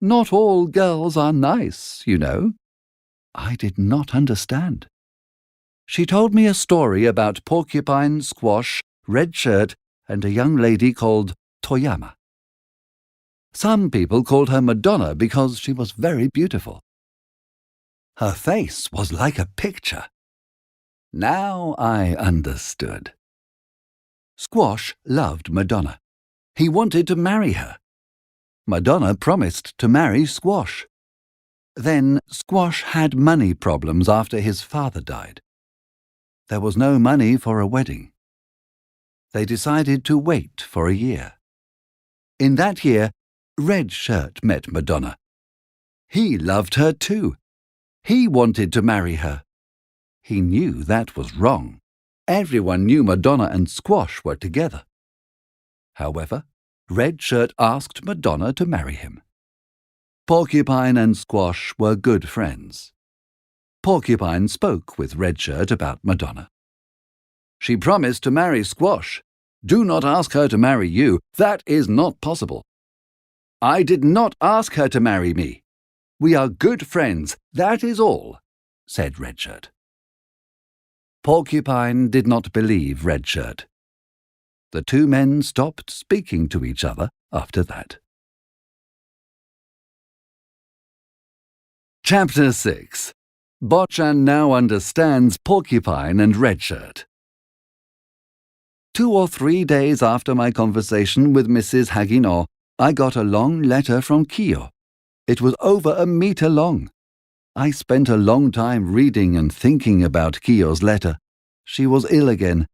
"Not all girls are nice, you know." I did not understand. She told me a story about Porcupine, Squash, Red Shirt, and a young lady called Toyama. Some people called her Madonna because she was very beautiful. Her face was like a picture. Now I understood. Squash loved Madonna. He wanted to marry her. Madonna promised to marry Squash. Then Squash had money problems after his father died. There was no money for a wedding. They decided to wait for a year. In that year, Red Shirt met Madonna. He loved her too. He wanted to marry her. He knew that was wrong. Everyone knew Madonna and Squash were together. However, Red Shirt asked Madonna to marry him. Porcupine and Squash were good friends. Porcupine spoke with Red Shirt about Madonna. "She promised to marry Squash. Do not ask her to marry you. That is not possible." "I did not ask her to marry me. We are good friends, that is all," said Red Shirt. Porcupine did not believe Red Shirt. The two men stopped speaking to each other after that. Chapter 6. Botchan now understands Porcupine and Red Shirt. 2 or 3 days after my conversation with Mrs. Hagino, I got a long letter from Kiyo. It was over a meter long. I spent a long time reading and thinking about Kiyo's letter. She was ill again.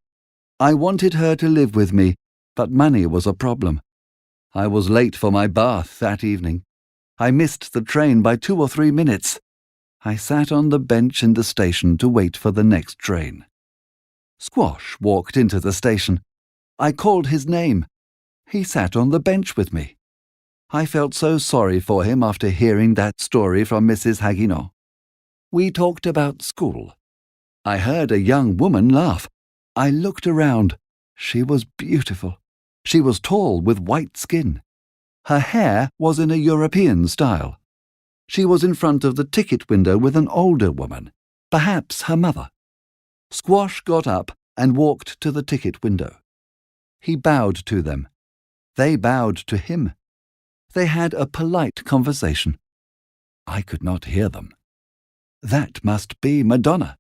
I wanted her to live with me, but money was a problem. I was late for my bath that evening. I missed the train by 2 or 3 minutes. I sat on the bench in the station to wait for the next train. Squash walked into the station. I called his name. He sat on the bench with me. I felt so sorry for him after hearing that story from Mrs. Hagino. We talked about school. I heard a young woman laugh. I looked around. She was beautiful. She was tall with white skin. Her hair was in a European style. She was in front of the ticket window with an older woman, perhaps her mother. Squash got up and walked to the ticket window. He bowed to them. They bowed to him. They had a polite conversation. I could not hear them. That must be Madonna.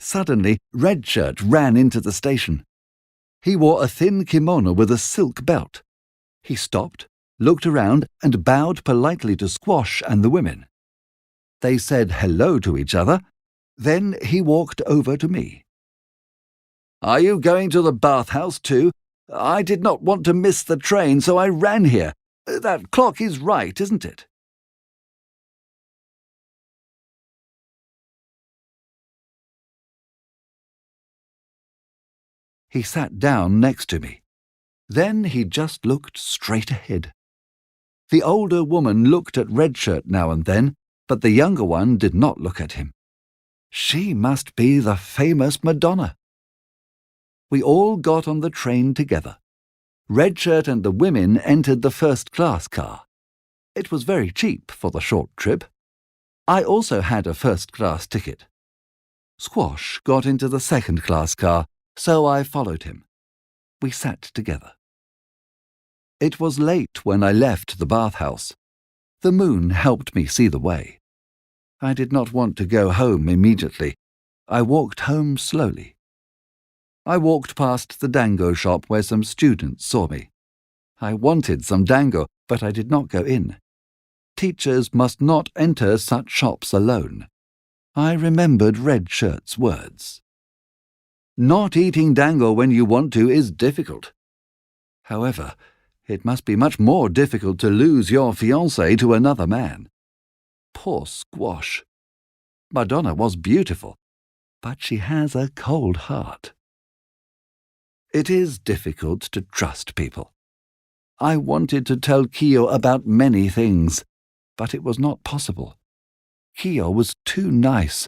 Suddenly, Red Shirt ran into the station. He wore a thin kimono with a silk belt. He stopped, looked around, and bowed politely to Squash and the women. They said hello to each other. Then he walked over to me. "Are you going to the bathhouse too? I did not want to miss the train, so I ran here. That clock is right, isn't it?" He sat down next to me. Then he just looked straight ahead. The older woman looked at Red Shirt now and then, but the younger one did not look at him. She must be the famous Madonna. We all got on the train together. Red Shirt and the women entered the first-class car. It was very cheap for the short trip. I also had a first-class ticket. Squash got into the second-class car, so I followed him. We sat together. It was late when I left the bathhouse. The moon helped me see the way. I did not want to go home immediately. I walked home slowly. I walked past the dango shop where some students saw me. I wanted some dango, but I did not go in. Teachers must not enter such shops alone. I remembered Red Shirt's words. Not eating dango when you want to is difficult. However, it must be much more difficult to lose your fiancé to another man. Poor Squash. Madonna was beautiful, but she has a cold heart. It is difficult to trust people. I wanted to tell Kyo about many things, but it was not possible. Kyo was too nice.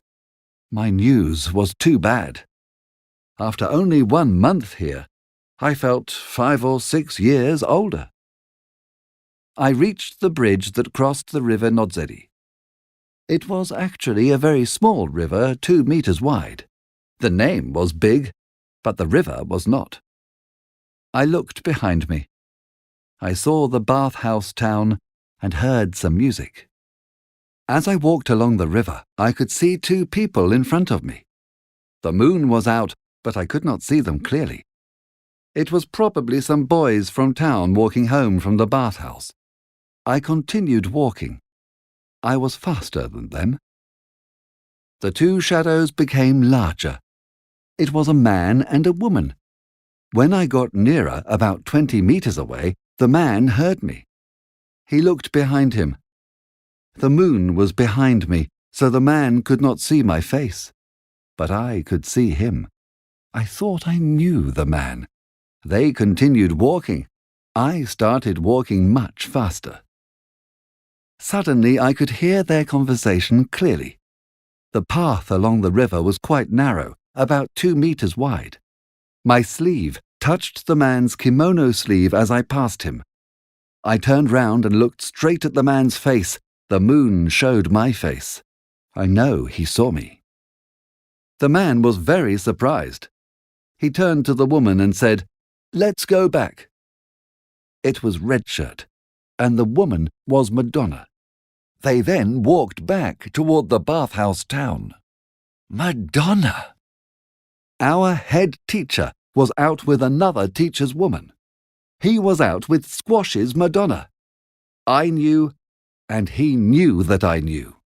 My news was too bad. After only 1 month here, I felt 5 or 6 years older. I reached the bridge that crossed the river Nodzeri. It was actually a very small river, 2 meters wide. The name was big, but the river was not. I looked behind me. I saw the bathhouse town and heard some music. As I walked along the river, I could see 2 people in front of me. The moon was out, but I could not see them clearly. It was probably some boys from town walking home from the bathhouse. I continued walking. I was faster than them. The 2 shadows became larger. It was a man and a woman. When I got nearer, about 20 meters away, the man heard me. He looked behind him. The moon was behind me, so the man could not see my face. But I could see him. I thought I knew the man. They continued walking. I started walking much faster. Suddenly I could hear their conversation clearly. The path along the river was quite narrow, about 2 meters wide. My sleeve touched the man's kimono sleeve as I passed him. I turned round and looked straight at the man's face. The moon showed my face. I know he saw me. The man was very surprised. He turned to the woman and said, "Let's go back." It was Red Shirt, and the woman was Madonna. They then walked back toward the bathhouse town. Madonna! Our head teacher was out with another teacher's woman. He was out with Squash's Madonna. I knew, and he knew that I knew.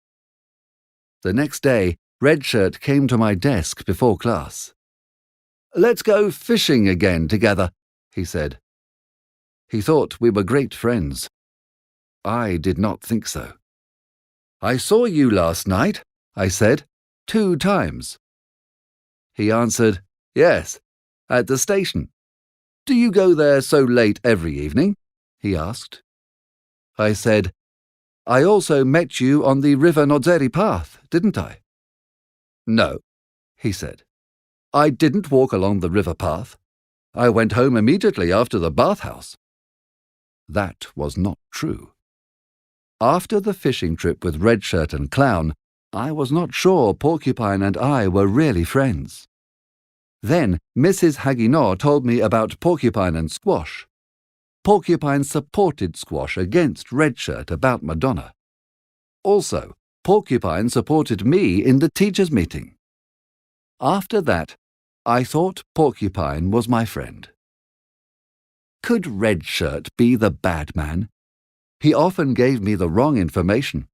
The next day, Red Shirt came to my desk before class. "Let's go fishing again together," he said. He thought we were great friends. I did not think so. "I saw you last night," I said, 2 times. He answered, "Yes, at the station." "Do you go there so late every evening?" he asked. I said, "I also met you on the River Nodzeri path, didn't I?" "No," he said. "I didn't walk along the river path. I went home immediately after the bathhouse." That was not true. After the fishing trip with Red Shirt and Clown, I was not sure Porcupine and I were really friends. Then Mrs. Hagino told me about Porcupine and Squash. Porcupine supported Squash against Red Shirt about Madonna. Also, Porcupine supported me in the teachers' meeting. After that, I thought Porcupine was my friend. Could Red Shirt be the bad man? He often gave me the wrong information.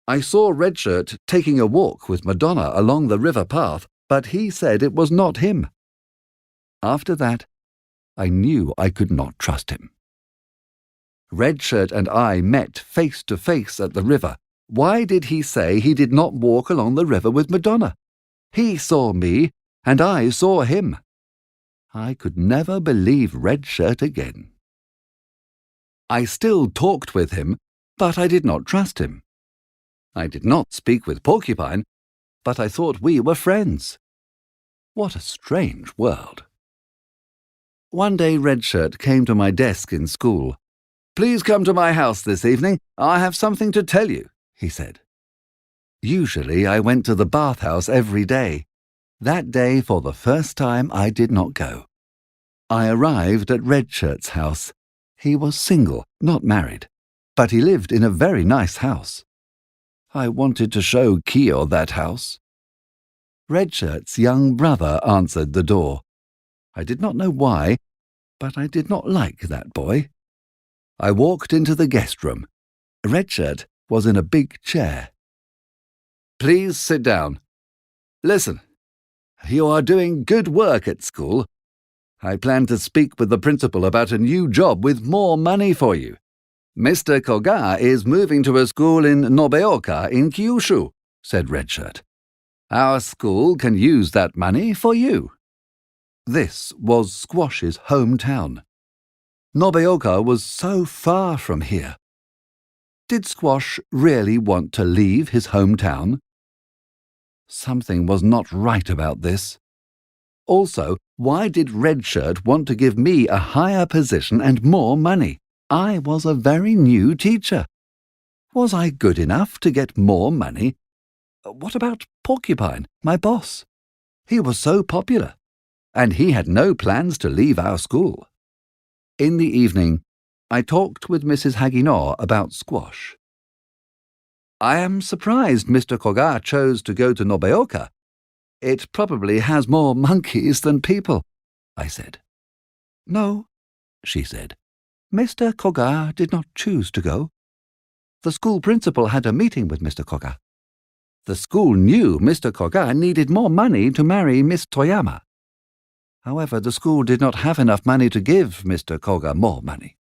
I saw Red Shirt taking a walk with Madonna along the river path, but he said it was not him. After that, I knew I could not trust him. Red Shirt and I met face to face at the river. Why did he say he did not walk along the river with Madonna? He saw me, and I saw him. I could never believe Red Shirt again. I still talked with him, but I did not trust him. I did not speak with Porcupine, but I thought we were friends. What a strange world. One day Red Shirt came to my desk in school. "Please come to my house this evening. I have something to tell you," he said. Usually I went to the bathhouse every day. That day, for the first time, I did not go. I arrived at Red Shirt's house. He was single, not married, but he lived in a very nice house. I wanted to show Kyo that house. Red Shirt's young brother answered the door. I did not know why, but I did not like that boy. I walked into the guest room. Red Shirt was in a big chair. "Please sit down. Listen, you are doing good work at school. I plan to speak with the principal about a new job with more money for you. Mr. Koga is moving to a school in Nobeoka in Kyushu," said Red Shirt. "Our school can use that money for you." This was Squash's hometown. Nobeoka was so far from here. Did Squash really want to leave his hometown? Something was not right about this. Also, why did Red Shirt want to give me a higher position and more money? I was a very new teacher. Was I good enough to get more money? What about Porcupine, my boss? He was so popular, and he had no plans to leave our school. In the evening, I talked with Mrs. Hagino about Squash. "I am surprised Mr. Koga chose to go to Nobeoka. It probably has more monkeys than people," I said. "No," she said. "Mr. Koga did not choose to go. The school principal had a meeting with Mr. Koga. The school knew Mr. Koga needed more money to marry Miss Toyama. However, the school did not have enough money to give Mr. Koga more money.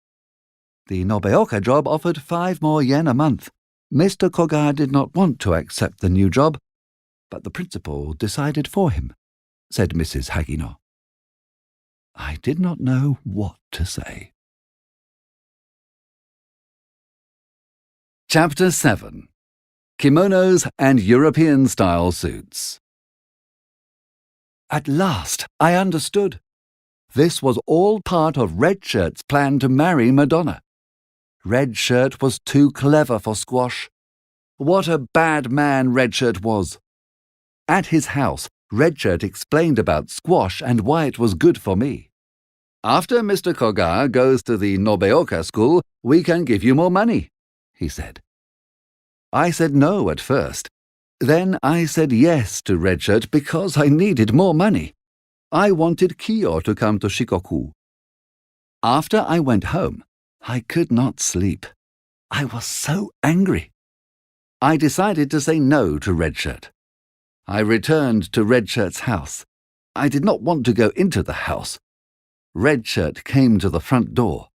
The Nobeoka job offered 5 more yen a month. Mr. Koga did not want to accept the new job, but the principal decided for him," said Mrs. Hagino. I did not know what to say. Chapter 7. Kimonos and European-style suits. At last I understood. This was all part of Red Shirt's plan to marry Madonna. Red Shirt was too clever for Squash. What a bad man Red Shirt was. At his house, Red Shirt explained about Squash and why it was good for me. "After Mr. Koga goes to the Nobeoka school, we can give you more money," he said. I said no at first. Then I said yes to Red Shirt because I needed more money. I wanted Kiyo to come to Shikoku. After I went home, I could not sleep. I was so angry. I decided to say no to Red Shirt. I returned to Red Shirt's house. I did not want to go into the house. Red Shirt came to the front door.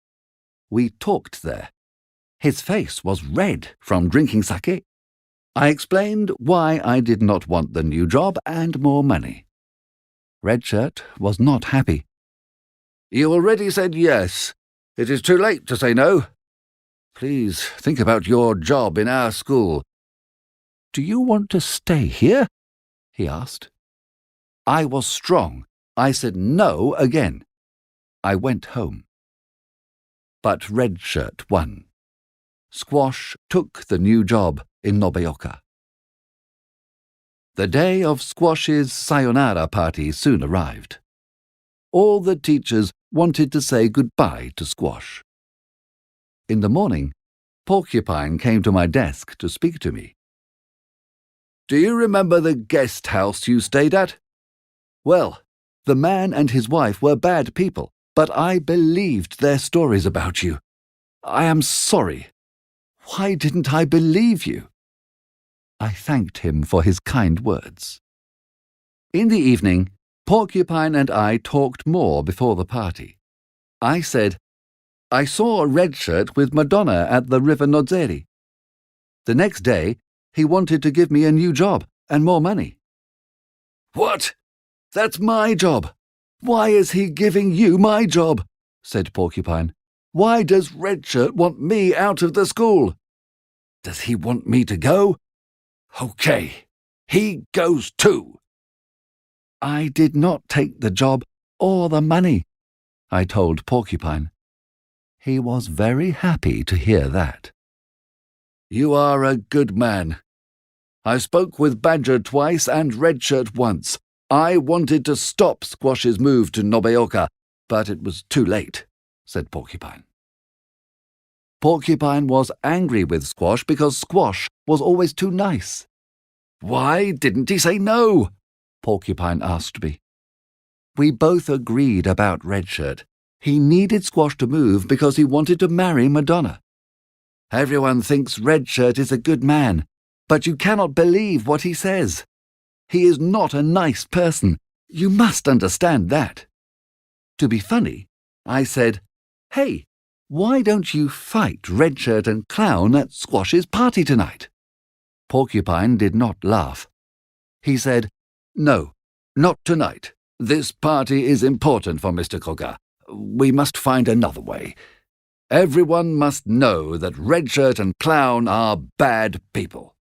We talked there. His face was red from drinking sake. I explained why I did not want the new job and more money. Red Shirt was not happy. "You already said yes. It is too late to say no. Please think about your job in our school." "Do you want to stay here?" he asked. I was strong. I said no again. I went home. But Red Shirt won. Squash took the new job in Nobeoka. The day of Squash's sayonara party soon arrived. All the teachers wanted to say goodbye to Squash. In the morning, Porcupine came to my desk to speak to me. "Do you remember the guest house you stayed at? Well, the man and his wife were bad people, but I believed their stories about you. I am sorry. Why didn't I believe you?" I thanked him for his kind words. In the evening, Porcupine and I talked more before the party. I said, "I saw Red Shirt with Madonna at the River Nodzeri. The next day, he wanted to give me a new job and more money." "What? That's my job. Why is he giving you my job?" said Porcupine. "Why does Red Shirt want me out of the school? Does he want me to go? Okay, he goes too." I did not take the job or the money, I told Porcupine. He was very happy to hear that. "You are a good man. I spoke with Badger twice and Red Shirt once. I wanted to stop Squash's move to Nobeoka, but it was too late," said Porcupine. Porcupine was angry with Squash because Squash was always too nice. "Why didn't he say no?" Porcupine asked me. We both agreed about Red Shirt. He needed Squash to move because he wanted to marry Madonna. Everyone thinks Red Shirt is a good man, but you cannot believe what he says. He is not a nice person. You must understand that. To be funny, I said, "Hey, why don't you fight Red Shirt and Clown at Squash's party tonight?" Porcupine did not laugh. He said, "No, not tonight. This party is important for Mr. Koga. We must find another way. Everyone must know that Red Shirt and Clown are bad people."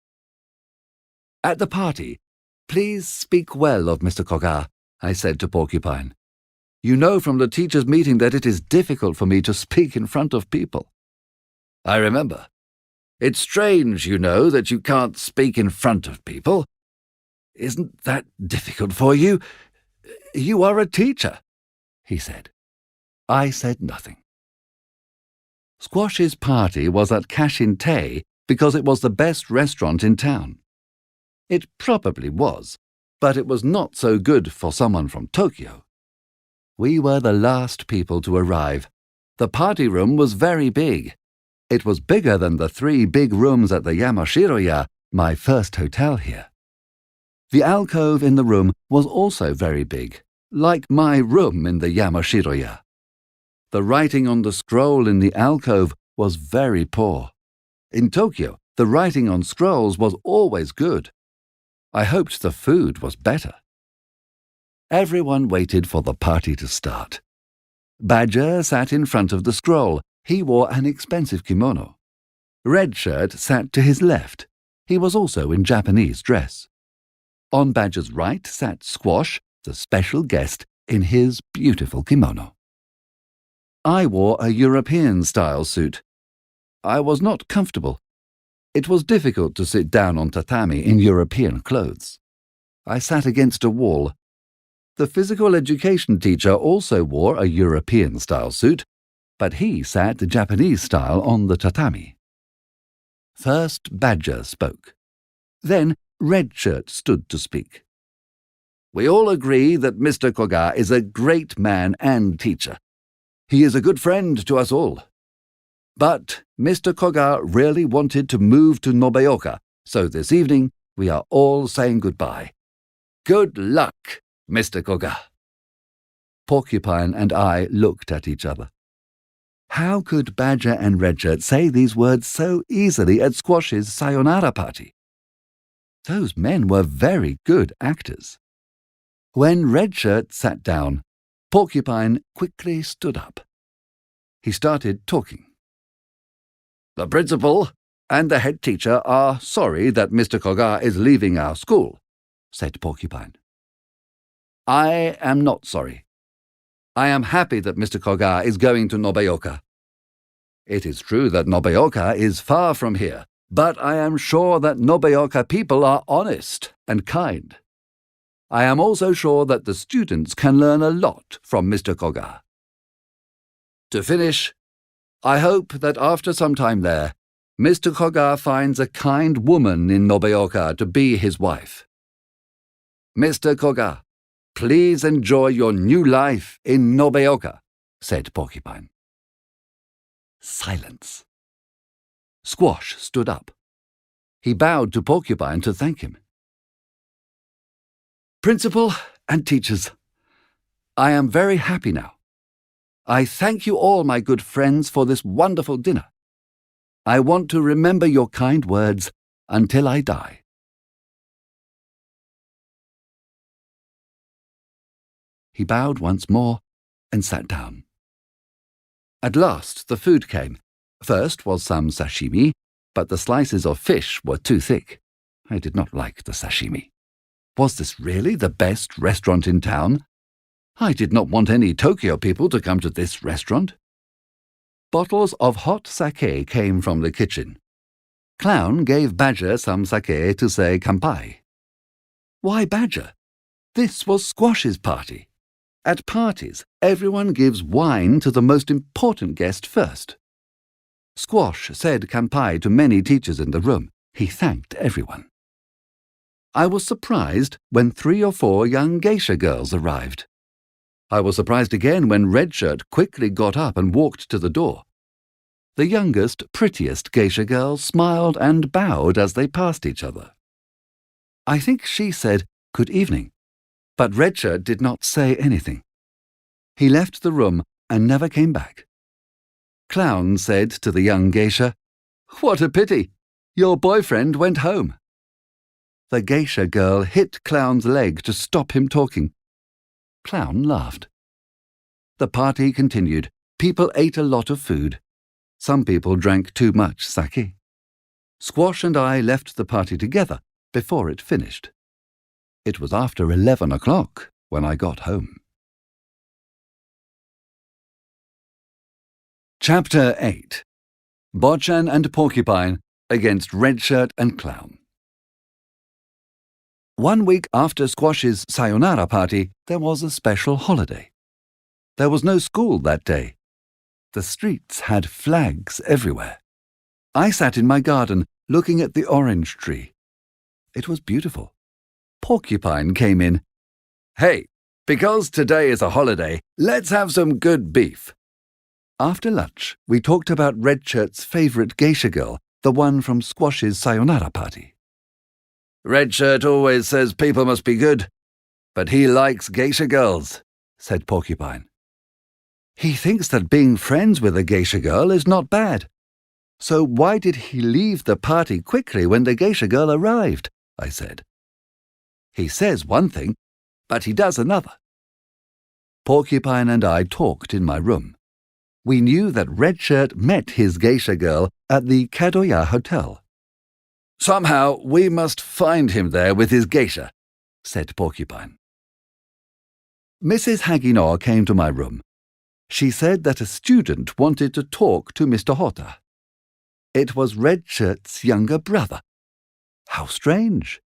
At the party, "Please speak well of Mr. Koga," I said to Porcupine. "You know from the teachers' meeting that it is difficult for me to speak in front of people." "I remember. It's strange, you know, that you can't speak in front of people. Isn't that difficult for you? You are a teacher," he said. I said nothing. Squash's party was at Kashin-Te because it was the best restaurant in town. It probably was, but it was not so good for someone from Tokyo. We were the last people to arrive. The party room was very big. It was bigger than the 3 big rooms at the Yamashiroya, my first hotel here. The alcove in the room was also very big, like my room in the Yamashiroya. The writing on the scroll in the alcove was very poor. In Tokyo, the writing on scrolls was always good. I hoped the food was better. Everyone waited for the party to start. Badger sat in front of the scroll. He wore an expensive kimono. Red Shirt sat to his left. He was also in Japanese dress. On Badger's right sat Squash, the special guest, in his beautiful kimono. I wore a European-style suit. I was not comfortable. It was difficult to sit down on tatami in European clothes. I sat against a wall. The physical education teacher also wore a European-style suit, but he sat Japanese-style on the tatami. First Badger spoke. Then Red Shirt stood to speak. "We all agree that Mr. Koga is a great man and teacher. He is a good friend to us all. But Mr. Koga really wanted to move to Nobeoka, so this evening we are all saying goodbye. Good luck, Mr. Koga." Porcupine and I looked at each other. How could Badger and Redshirt say these words so easily at Squash's sayonara party? Those men were very good actors. When Redshirt sat down, Porcupine quickly stood up. He started talking. "The principal and the head teacher are sorry that Mr. Koga is leaving our school," said Porcupine. "I am not sorry. I am happy that Mr. Koga is going to Nobeoka. It is true that Nobeoka is far from here, but I am sure that Nobeoka people are honest and kind. I am also sure that the students can learn a lot from Mr. Koga. To finish, I hope that after some time there, Mr. Koga finds a kind woman in Nobeoka to be his wife. Mr. Koga, please enjoy your new life in Nobeoka," said Porcupine. Silence. Squash stood up. He bowed to Porcupine to thank him. "Principal and teachers, I am very happy now. I thank you all, my good friends, for this wonderful dinner. I want to remember your kind words until I die." He bowed once more and sat down. At last the food came. First was some sashimi, but the slices of fish were too thick. I did not like the sashimi. Was this really the best restaurant in town? I did not want any Tokyo people to come to this restaurant. Bottles of hot sake came from the kitchen. Clown gave Badger some sake to say kanpai. Why Badger? This was Squash's party. At parties, everyone gives wine to the most important guest first. Squash said kanpai to many teachers in the room. He thanked everyone. I was surprised when 3 or 4 young geisha girls arrived. I was surprised again when Red Shirt quickly got up and walked to the door. The youngest, prettiest geisha girl smiled and bowed as they passed each other. I think she said, "Good evening," but Red Shirt did not say anything. He left the room and never came back. Clown said to the young geisha, "What a pity! Your boyfriend went home." The geisha girl hit Clown's leg to stop him talking. Clown laughed. The party continued. People ate a lot of food. Some people drank too much sake. Squash and I left the party together before it finished. It was after 11 o'clock when I got home. Chapter 8. Botchan and Porcupine against Red Shirt and Clown. 1 week after Squash's sayonara party, there was a special holiday. There was no school that day. The streets had flags everywhere. I sat in my garden looking at the orange tree. It was beautiful. Porcupine came in. "Hey, because today is a holiday, let's have some good beef." After lunch, we talked about Red Shirt's favourite geisha girl, the one from Squash's sayonara party. "Red Shirt always says people must be good, but he likes geisha girls," said Porcupine. "He thinks that being friends with a geisha girl is not bad. So why did he leave the party quickly when the geisha girl arrived?" I said. "He says one thing, but he does another." Porcupine and I talked in my room. We knew that Red Shirt met his geisha girl at the Kadoya Hotel. "Somehow we must find him there with his geisha," said Porcupine. Mrs. Hagino came to my room. She said that a student wanted to talk to Mr. Hota. It was Red Shirt's younger brother. How strange!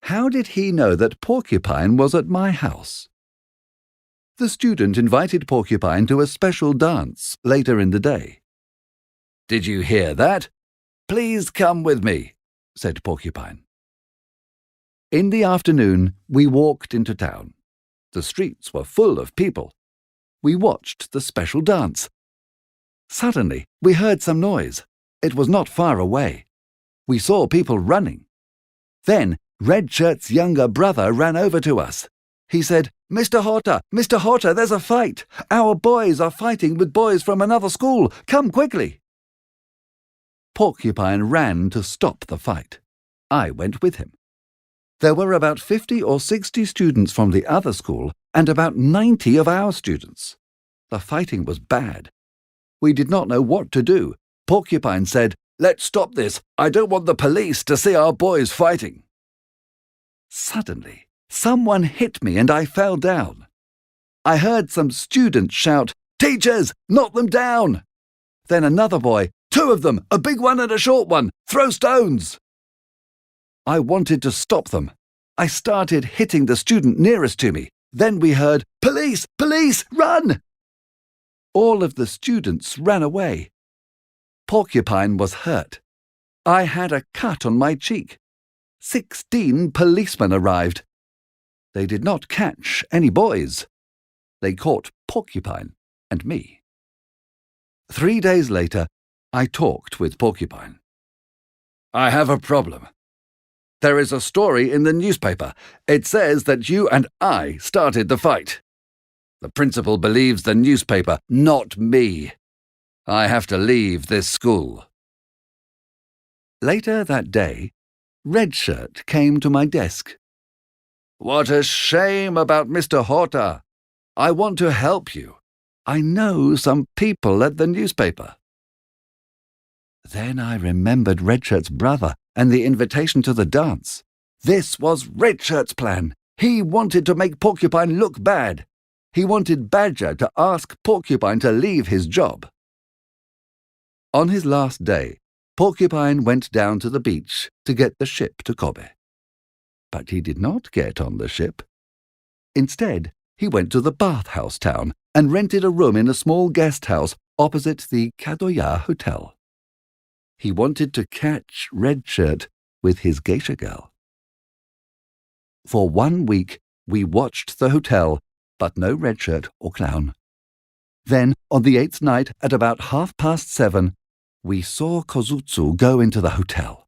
How did he know that Porcupine was at my house? The student invited Porcupine to a special dance later in the day. "Did you hear that? Please come with me," said Porcupine. In the afternoon, we walked into town. The streets were full of people. We watched the special dance. Suddenly, we heard some noise. It was not far away. We saw people running. Then, Red Shirt's younger brother ran over to us. He said, Mr. Hota, there's a fight. Our boys are fighting with boys from another school. Come quickly." Porcupine ran to stop the fight. I went with him. There were about 50 or 60 students from the other school and about 90 of our students. The fighting was bad. We did not know what to do. Porcupine said, "Let's stop this. I don't want the police to see our boys fighting." Suddenly, someone hit me and I fell down. I heard some students shout, "Teachers, knock them down!" Then another boy, "Two of them, a big one and a short one, throw stones!" I wanted to stop them. I started hitting the student nearest to me. Then we heard, "Police! Police! Run!" All of the students ran away. Porcupine was hurt. I had a cut on my cheek. 16 policemen arrived. They did not catch any boys. They caught Porcupine and me. 3 days later, I talked with Porcupine. "I have a problem. There is a story in the newspaper. It says that you and I started the fight. The principal believes the newspaper, not me. I have to leave this school." Later that day, Red Shirt came to my desk. "What a shame about Mr. Hota. I want to help you. I know some people at the newspaper." Then I remembered Red Shirt's brother and the invitation to the dance. This was Red Shirt's plan. He wanted to make Porcupine look bad. He wanted Badger to ask Porcupine to leave his job. On his last day, Porcupine went down to the beach to get the ship to Kobe. But he did not get on the ship. Instead, he went to the bathhouse town and rented a room in a small guest house opposite the Kadoya Hotel. He wanted to catch Red Shirt with his geisha girl. For 1 week, we watched the hotel but no red shirt or clown. Then, on the 8th night, at about 7:30, we saw Kozutsu go into the hotel.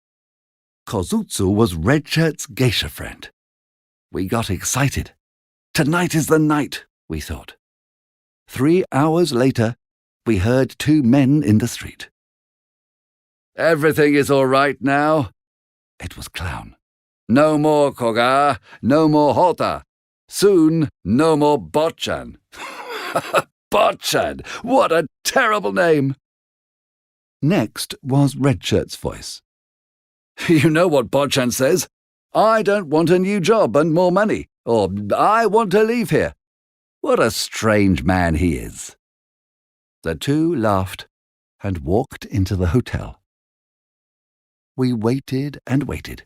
Kozutsu was Red Shirt's geisha friend. We got excited. Tonight is the night, we thought. 3 hours later, we heard 2 men in the street. "Everything is all right now." It was Clown. "No more Koga, no more Hota. Soon, no more Botchan." Botchan! What a terrible name! Next was Red Shirt's voice. "You know what Botchan says? I don't want a new job and more money, or I want to leave here. What a strange man he is." The 2 laughed and walked into the hotel. We waited and waited.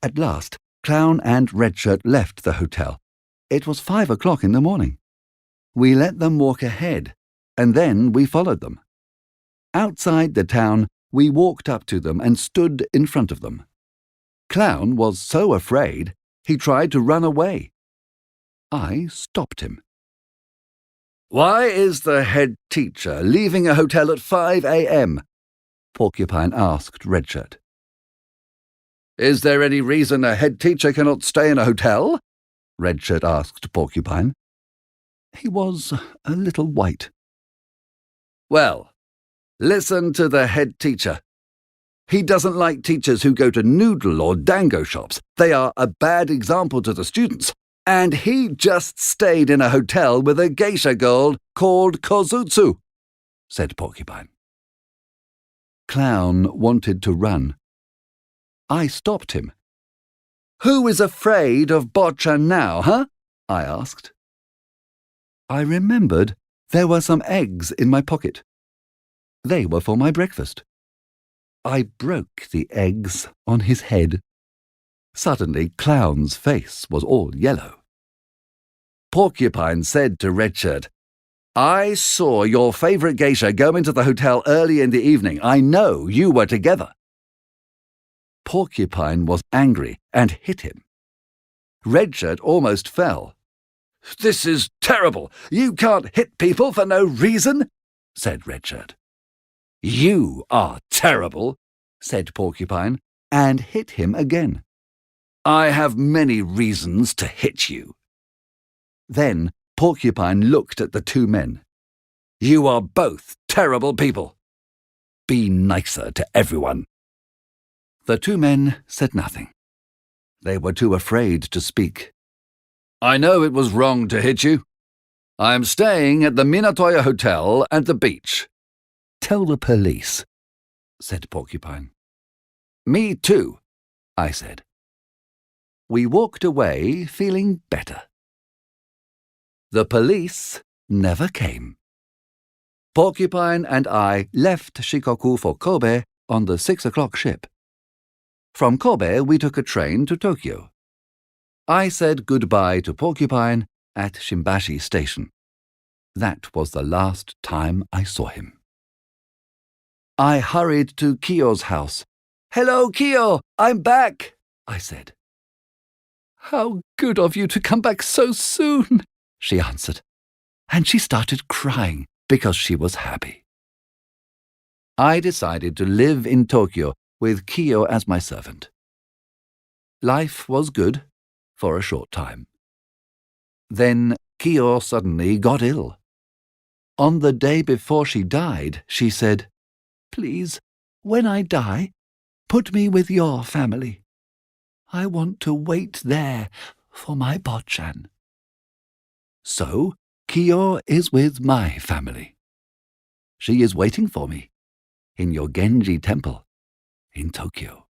At last, Clown and Red Shirt left the hotel. It was 5 o'clock in the morning. We let them walk ahead, and then we followed them. Outside the town, we walked up to them and stood in front of them. Clown was so afraid, he tried to run away. I stopped him. "Why is the head teacher leaving a hotel at 5 a.m.? Porcupine asked Red Shirt. "Is there any reason a head teacher cannot stay in a hotel?" Red Shirt asked Porcupine. He was a little white. "Well, listen to the head teacher. He doesn't like teachers who go to noodle or dango shops. They are a bad example to the students. And he just stayed in a hotel with a geisha girl called Kozutsu," said Porcupine. Clown wanted to run. I stopped him. "Who is afraid of Botchan now, huh?" I asked. I remembered there were some eggs in my pocket. They were for my breakfast. I broke the eggs on his head. Suddenly, Clown's face was all yellow. Porcupine said to Red Shirt, "I saw your favourite geisha go into the hotel early in the evening. I know you were together." Porcupine was angry and hit him. Red Shirt almost fell. "This is terrible. You can't hit people for no reason," said Red Shirt. "You are terrible," said Porcupine, and hit him again. "I have many reasons to hit you." Then Porcupine looked at the 2 men. "You are both terrible people. Be nicer to everyone." The 2 men said nothing. They were too afraid to speak. "I know it was wrong to hit you. I am staying at the Minatoya Hotel at the beach." "Tell the police," said Porcupine. "Me too," I said. We walked away feeling better. The police never came. Porcupine and I left Shikoku for Kobe on the 6 o'clock ship. From Kobe we took a train to Tokyo. I said goodbye to Porcupine at Shimbashi Station. That was the last time I saw him. I hurried to Kiyo's house. "Hello, Kiyo! I'm back!" I said. "How good of you to come back so soon!" she answered, and she started crying because she was happy. I decided to live in Tokyo with Kiyo as my servant. Life was good for a short time. Then Kiyo suddenly got ill. On the day before she died, she said, "Please, when I die, put me with your family. I want to wait there for my Botchan." So, Kiyo is with my family. She is waiting for me in your Genji temple in Tokyo.